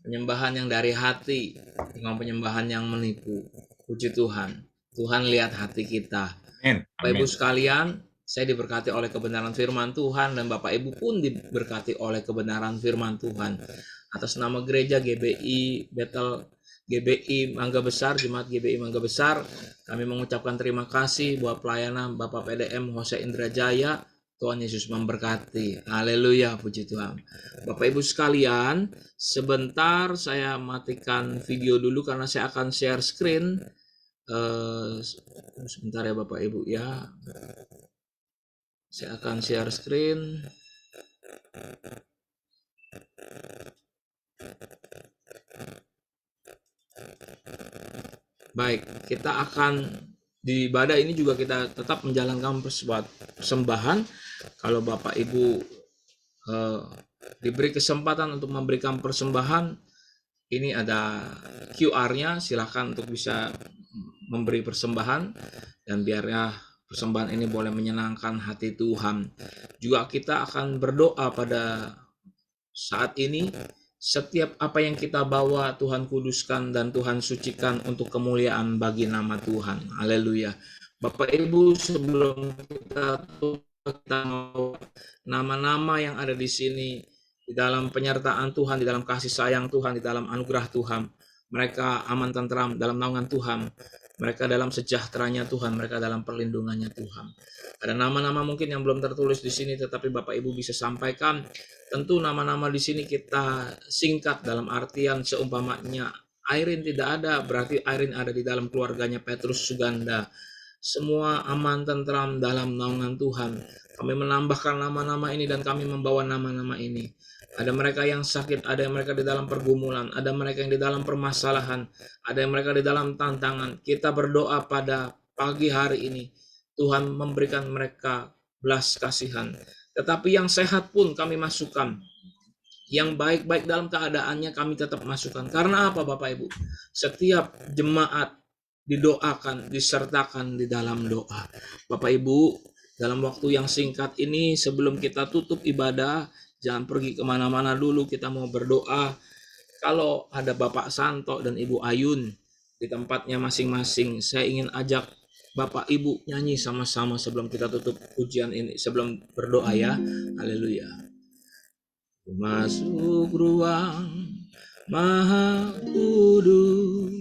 penyembahan yang dari hati, bukan penyembahan yang menipu. Puji Tuhan. Tuhan lihat hati kita. Amin. Bapak Ibu sekalian, saya diberkati oleh kebenaran firman Tuhan, dan Bapak Ibu pun diberkati oleh kebenaran firman Tuhan. Atas nama gereja GBI Bethel, GBI Mangga Besar, Jemaat GBI Mangga Besar, kami mengucapkan terima kasih buat pelayanan Bapak PDM Hosea Indrajaya. Tuhan Yesus memberkati. Haleluya, puji Tuhan. Bapak Ibu sekalian, sebentar saya matikan video dulu karena saya akan share screen. Sebentar ya Bapak Ibu ya. Saya akan share screen. Baik, kita akan di ibadah ini juga kita tetap menjalankan persembahan. Kalau Bapak Ibu diberi kesempatan untuk memberikan persembahan, ini ada QR-nya, silakan untuk bisa memberi persembahan, dan biarnya persembahan ini boleh menyenangkan hati Tuhan. Juga kita akan berdoa pada saat ini. Setiap apa yang kita bawa Tuhan kuduskan dan Tuhan sucikan untuk kemuliaan bagi nama Tuhan. Haleluya. Bapak Ibu, sebelum kita mau nama-nama yang ada di sini, di dalam penyertaan Tuhan, di dalam kasih sayang Tuhan, di dalam anugerah Tuhan, mereka aman tentram dalam naungan Tuhan, mereka dalam sejahteranya Tuhan, mereka dalam perlindungannya Tuhan. Ada nama-nama mungkin yang belum tertulis di sini, tetapi Bapak Ibu bisa sampaikan. Tentu nama-nama di sini kita singkat dalam artian seumpamanya Airin tidak ada, berarti Airin ada di dalam keluarganya Petrus Suganda. Semua aman tentram dalam naungan Tuhan. Kami menambahkan nama-nama ini dan kami membawa nama-nama ini. Ada mereka yang sakit, ada yang mereka di dalam pergumulan, ada mereka yang di dalam permasalahan, ada yang mereka di dalam tantangan. Kita berdoa pada pagi hari ini, Tuhan memberikan mereka belas kasihan. Tetapi yang sehat pun kami masukkan. Yang baik-baik dalam keadaannya kami tetap masukkan. Karena apa Bapak Ibu? Setiap jemaat didoakan, disertakan di dalam doa. Bapak Ibu, dalam waktu yang singkat ini sebelum kita tutup ibadah, jangan pergi kemana-mana dulu, kita mau berdoa. Kalau ada Bapak Santo dan Ibu Ayun di tempatnya masing-masing, saya ingin ajak Bapak Ibu nyanyi sama-sama sebelum kita tutup ujian ini, sebelum berdoa ya. Haleluya. Masuk ruang Maha Kudus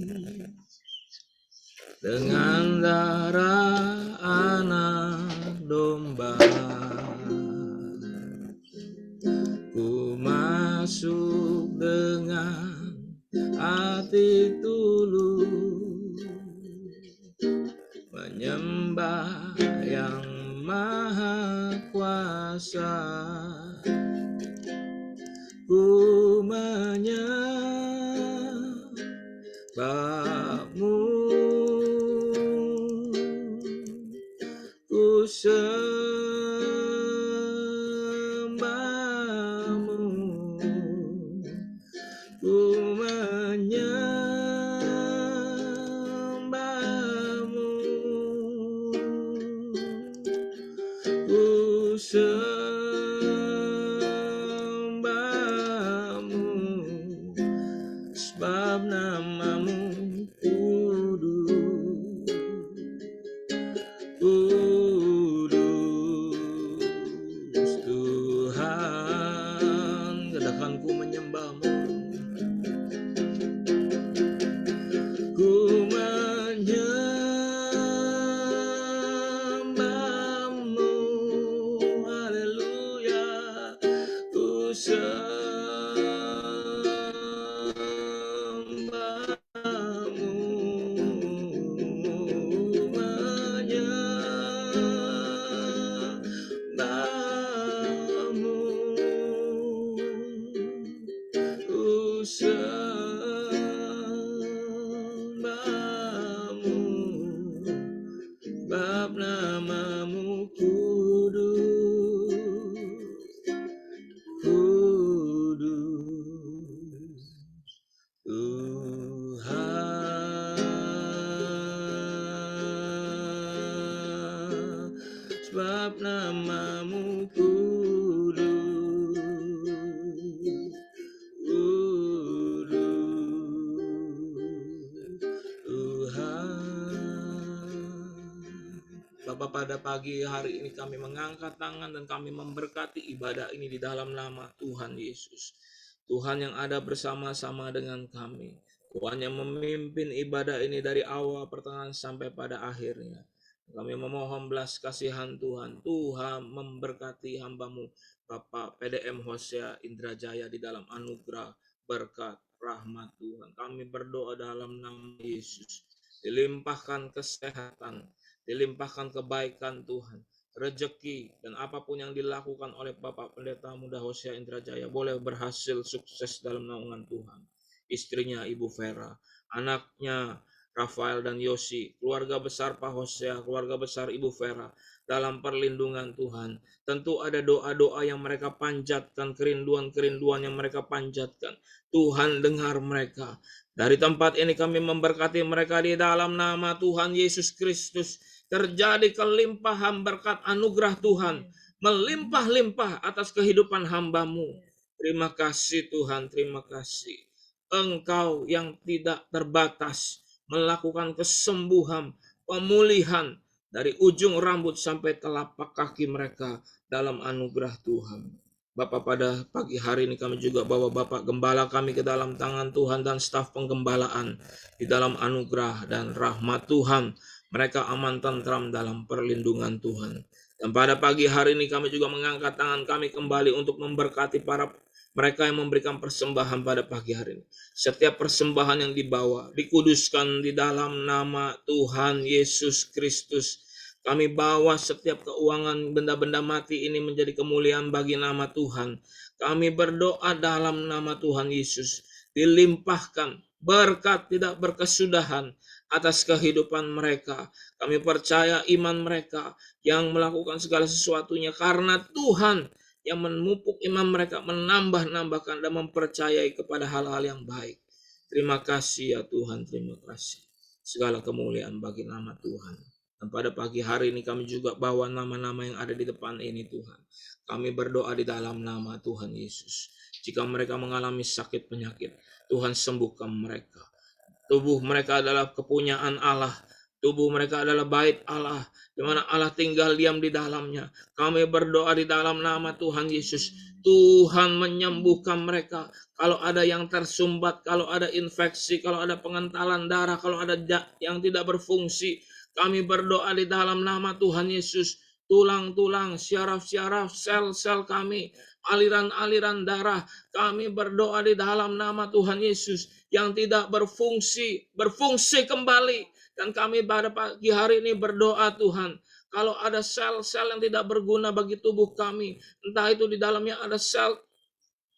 dengan darah anak domba. Ku masuk dengan hati tulus, menyembah yang maha kuasa. Ku menyembahmu, ku sembahmu, ku menyembahmu, ku sembahmu, sebab namamu kudus, kudus Tuhan. Katakan ku menyembahmu, ku menyembahmu, haleluya, ku sembahmu, sebab namamu kudus. Bapak, pada pagi hari ini kami mengangkat tangan dan kami memberkati ibadah ini di dalam nama Tuhan Yesus. Tuhan yang ada bersama-sama dengan kami. Tuhan yang memimpin ibadah ini dari awal, pertengahan sampai pada akhirnya. Kami memohon belas kasihan Tuhan. Tuhan memberkati hamba-Mu Bapak PDM Hosea Indrajaya di dalam anugerah, berkat, rahmat Tuhan. Kami berdoa dalam nama Yesus. Dilimpahkan kesehatan, dilimpahkan kebaikan Tuhan, rezeki, dan apapun yang dilakukan oleh Bapak Pendeta Muda Hosea Indrajaya boleh berhasil sukses dalam naungan Tuhan. Istrinya Ibu Vera, anaknya Rafael dan Yosi, keluarga besar Pak Hosea, keluarga besar Ibu Vera, dalam perlindungan Tuhan. Tentu ada doa-doa yang mereka panjatkan, kerinduan-kerinduan yang mereka panjatkan. Tuhan dengar mereka. Dari tempat ini kami memberkati mereka di dalam nama Tuhan Yesus Kristus. Terjadi kelimpahan berkat anugerah Tuhan, melimpah-limpah atas kehidupan hamba-Mu. Terima kasih Tuhan, terima kasih. Engkau yang tidak terbatas melakukan kesembuhan, pemulihan dari ujung rambut sampai telapak kaki mereka dalam anugerah Tuhan. Bapak, pada pagi hari ini kami juga bawa Bapak Gembala kami ke dalam tangan Tuhan dan staf penggembalaan di dalam anugerah dan rahmat Tuhan. Mereka aman tentram dalam perlindungan Tuhan. Dan pada pagi hari ini kami juga mengangkat tangan kami kembali untuk memberkati para mereka yang memberikan persembahan pada pagi hari ini. Setiap persembahan yang dibawa dikuduskan di dalam nama Tuhan Yesus Kristus. Kami bawa setiap keuangan benda-benda mati ini menjadi kemuliaan bagi nama Tuhan. Kami berdoa dalam nama Tuhan Yesus. Dilimpahkan berkat tidak berkesudahan atas kehidupan mereka. Kami percaya iman mereka yang melakukan segala sesuatunya karena Tuhan yang memupuk iman mereka, menambah-nambahkan dan mempercayai kepada hal-hal yang baik. Terima kasih ya Tuhan, terima kasih. Segala kemuliaan bagi nama Tuhan. Dan pada pagi hari ini kami juga bawa nama-nama yang ada di depan ini Tuhan. Kami berdoa di dalam nama Tuhan Yesus. Jika mereka mengalami sakit penyakit, Tuhan sembuhkan mereka. Tubuh mereka adalah kepunyaan Allah. Tubuh mereka adalah bait Allah, di mana Allah tinggal diam di dalamnya. Kami berdoa di dalam nama Tuhan Yesus. Tuhan menyembuhkan mereka. Kalau ada yang tersumbat, kalau ada infeksi, kalau ada pengentalan darah, kalau ada yang tidak berfungsi, kami berdoa di dalam nama Tuhan Yesus. Tulang-tulang, syaraf-syaraf, sel-sel kami, aliran-aliran darah, kami berdoa di dalam nama Tuhan Yesus yang tidak berfungsi kembali. Dan kami pada pagi hari ini berdoa Tuhan, kalau ada sel-sel yang tidak berguna bagi tubuh kami, entah itu di dalamnya ada sel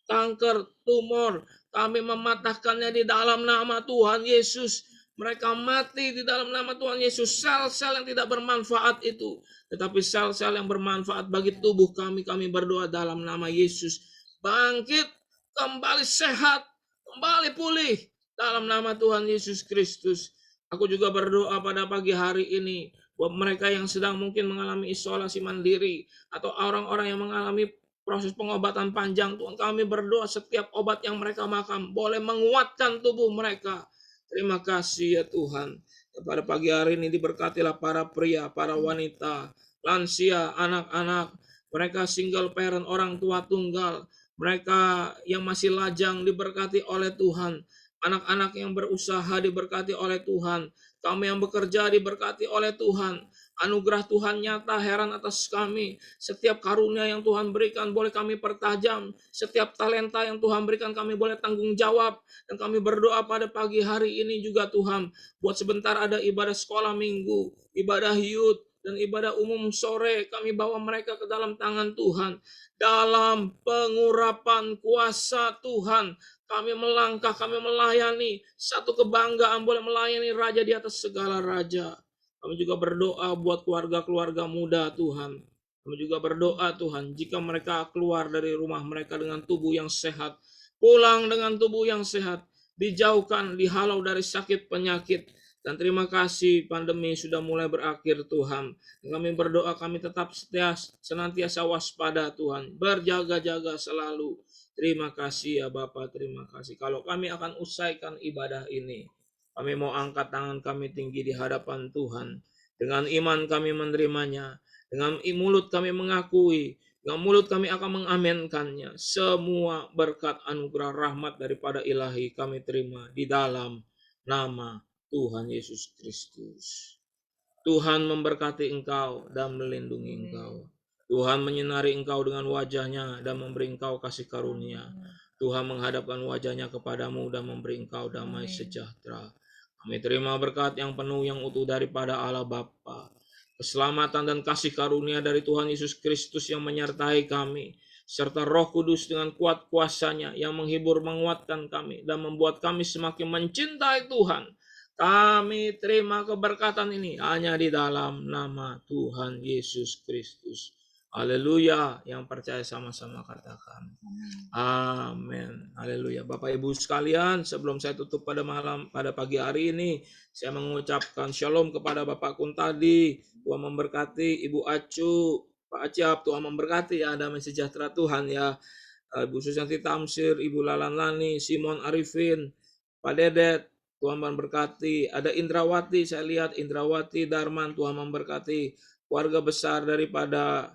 kanker, tumor, kami mematahkannya di dalam nama Tuhan Yesus. Mereka mati di dalam nama Tuhan Yesus. Sel-sel yang tidak bermanfaat itu, tetapi sel-sel yang bermanfaat bagi tubuh kami, kami berdoa dalam nama Yesus. Bangkit, kembali sehat, kembali pulih dalam nama Tuhan Yesus Kristus. Aku juga berdoa pada pagi hari ini buat mereka yang sedang mungkin mengalami isolasi mandiri atau orang-orang yang mengalami proses pengobatan panjang. Tuhan, kami berdoa setiap obat yang mereka makan boleh menguatkan tubuh mereka. Terima kasih ya Tuhan. Pada pagi hari ini diberkatilah para pria, para wanita, lansia, anak-anak, mereka single parent, orang tua tunggal, mereka yang masih lajang diberkati oleh Tuhan. Anak-anak yang berusaha diberkati oleh Tuhan. Kami yang bekerja diberkati oleh Tuhan. Anugerah Tuhan nyata heran atas kami. Setiap karunia yang Tuhan berikan boleh kami pertajam. Setiap talenta yang Tuhan berikan kami boleh tanggung jawab. Dan kami berdoa pada pagi hari ini juga Tuhan. Buat sebentar ada ibadah sekolah minggu, ibadah youth, dan ibadah umum sore. Kami bawa mereka ke dalam tangan Tuhan. Dalam pengurapan kuasa Tuhan, kami melangkah, kami melayani. Satu kebanggaan boleh melayani Raja di atas segala raja. Kami juga berdoa buat keluarga-keluarga muda Tuhan. Kami juga berdoa Tuhan, jika mereka keluar dari rumah mereka dengan tubuh yang sehat, pulang dengan tubuh yang sehat, dijauhkan, dihalau dari sakit penyakit, Dan terima kasih pandemi sudah mulai berakhir Tuhan. Kami berdoa kami tetap setia senantiasa waspada Tuhan. Berjaga-jaga selalu. Terima kasih ya Bapa, terima kasih. Kalau kami akan usaikan ibadah ini, kami mau angkat tangan kami tinggi di hadapan Tuhan. Dengan iman kami menerimanya. Dengan mulut kami mengakui. Dengan mulut kami akan mengamenkannya. Semua berkat anugerah rahmat daripada ilahi kami terima di dalam nama Tuhan Yesus Kristus. Tuhan memberkati engkau dan melindungi engkau. Tuhan menyinari engkau dengan wajahnya dan memberi engkau kasih karunia. Tuhan menghadapkan wajahnya kepadamu dan memberi engkau damai sejahtera. Kami terima berkat yang penuh yang utuh daripada Allah Bapa. Keselamatan dan kasih karunia dari Tuhan Yesus Kristus yang menyertai kami. Serta Roh Kudus dengan kuat kuasanya yang menghibur menguatkan kami dan membuat kami semakin mencintai Tuhan. Kami terima keberkatan ini hanya di dalam nama Tuhan Yesus Kristus. Haleluya. Yang percaya sama-sama katakan. Amin. Haleluya. Bapak Ibu sekalian, sebelum saya tutup pada pagi hari ini, saya mengucapkan shalom kepada Bapak Kuntadi. Tuhan memberkati Ibu Acu, Pak Acap, Tuhan memberkati ya, damai sejahtera Tuhan ya. Ibu Susanti Tamsir, Ibu Lalan Lani, Simon Arifin, Pak Dedet, Tuhan memberkati. Ada Indrawati, saya lihat Indrawati Darman, Tuhan memberkati. Keluarga besar daripada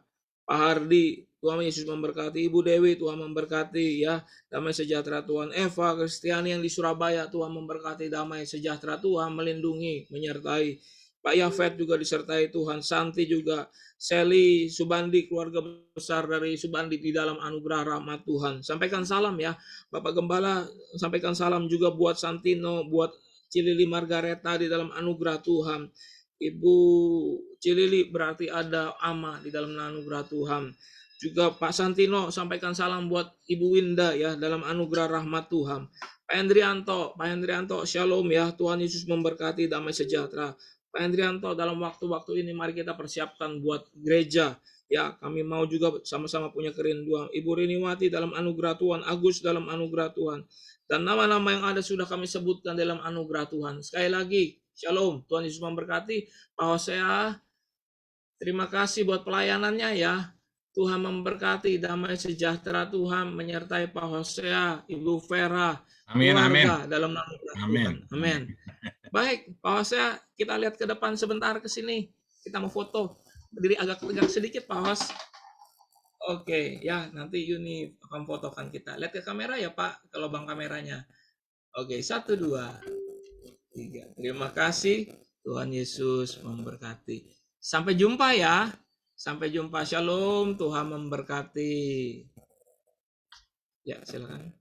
Pak Hardi, Tuhan Yesus memberkati. Ibu Dewi, Tuhan memberkati ya. Damai sejahtera Tuhan. Eva Kristiani yang di Surabaya, Tuhan memberkati. Damai sejahtera Tuhan melindungi, menyertai. Pak Yafet juga disertai Tuhan. Santi juga. Seli Subandi, keluarga besar dari Subandi di dalam anugerah rahmat Tuhan. Sampaikan salam ya. Bapak Gembala, sampaikan salam juga buat Santino, buat Cilili Margareta di dalam anugerah Tuhan. Ibu Cilili berarti ada ama di dalam anugerah Tuhan. Juga Pak Santino sampaikan salam buat Ibu Winda ya dalam anugerah rahmat Tuhan. Pak Hendrianto, shalom ya. Tuhan Yesus memberkati, damai sejahtera. Pak Hendrianto, dalam waktu-waktu ini mari kita persiapkan buat gereja. Ya, kami mau juga sama-sama punya kerinduan. Ibu Riniwati dalam anugerah Tuhan, Agus dalam anugerah Tuhan. Dan nama-nama yang ada sudah kami sebutkan dalam anugerah Tuhan. Sekali lagi, shalom. Tuhan Yesus memberkati. Pak Hosea, terima kasih buat pelayanannya ya. Tuhan memberkati, damai sejahtera Tuhan menyertai Pak Hosea, Ibu Vera, keluarga dalam nama Tuhan. Amin. Baik, Pak Hosea, kita lihat ke depan sebentar ke sini. Kita mau foto. Berdiri agak tegak sedikit, Pak Hos. Oke, ya nanti Yuni akan fotokan kita. Lihat ke kamera ya, Pak, ke lubang kameranya. Oke, 1, 2, 3. Terima kasih. Tuhan Yesus memberkati. Sampai jumpa ya. Sampai jumpa. Shalom. Tuhan memberkati. Ya, silakan.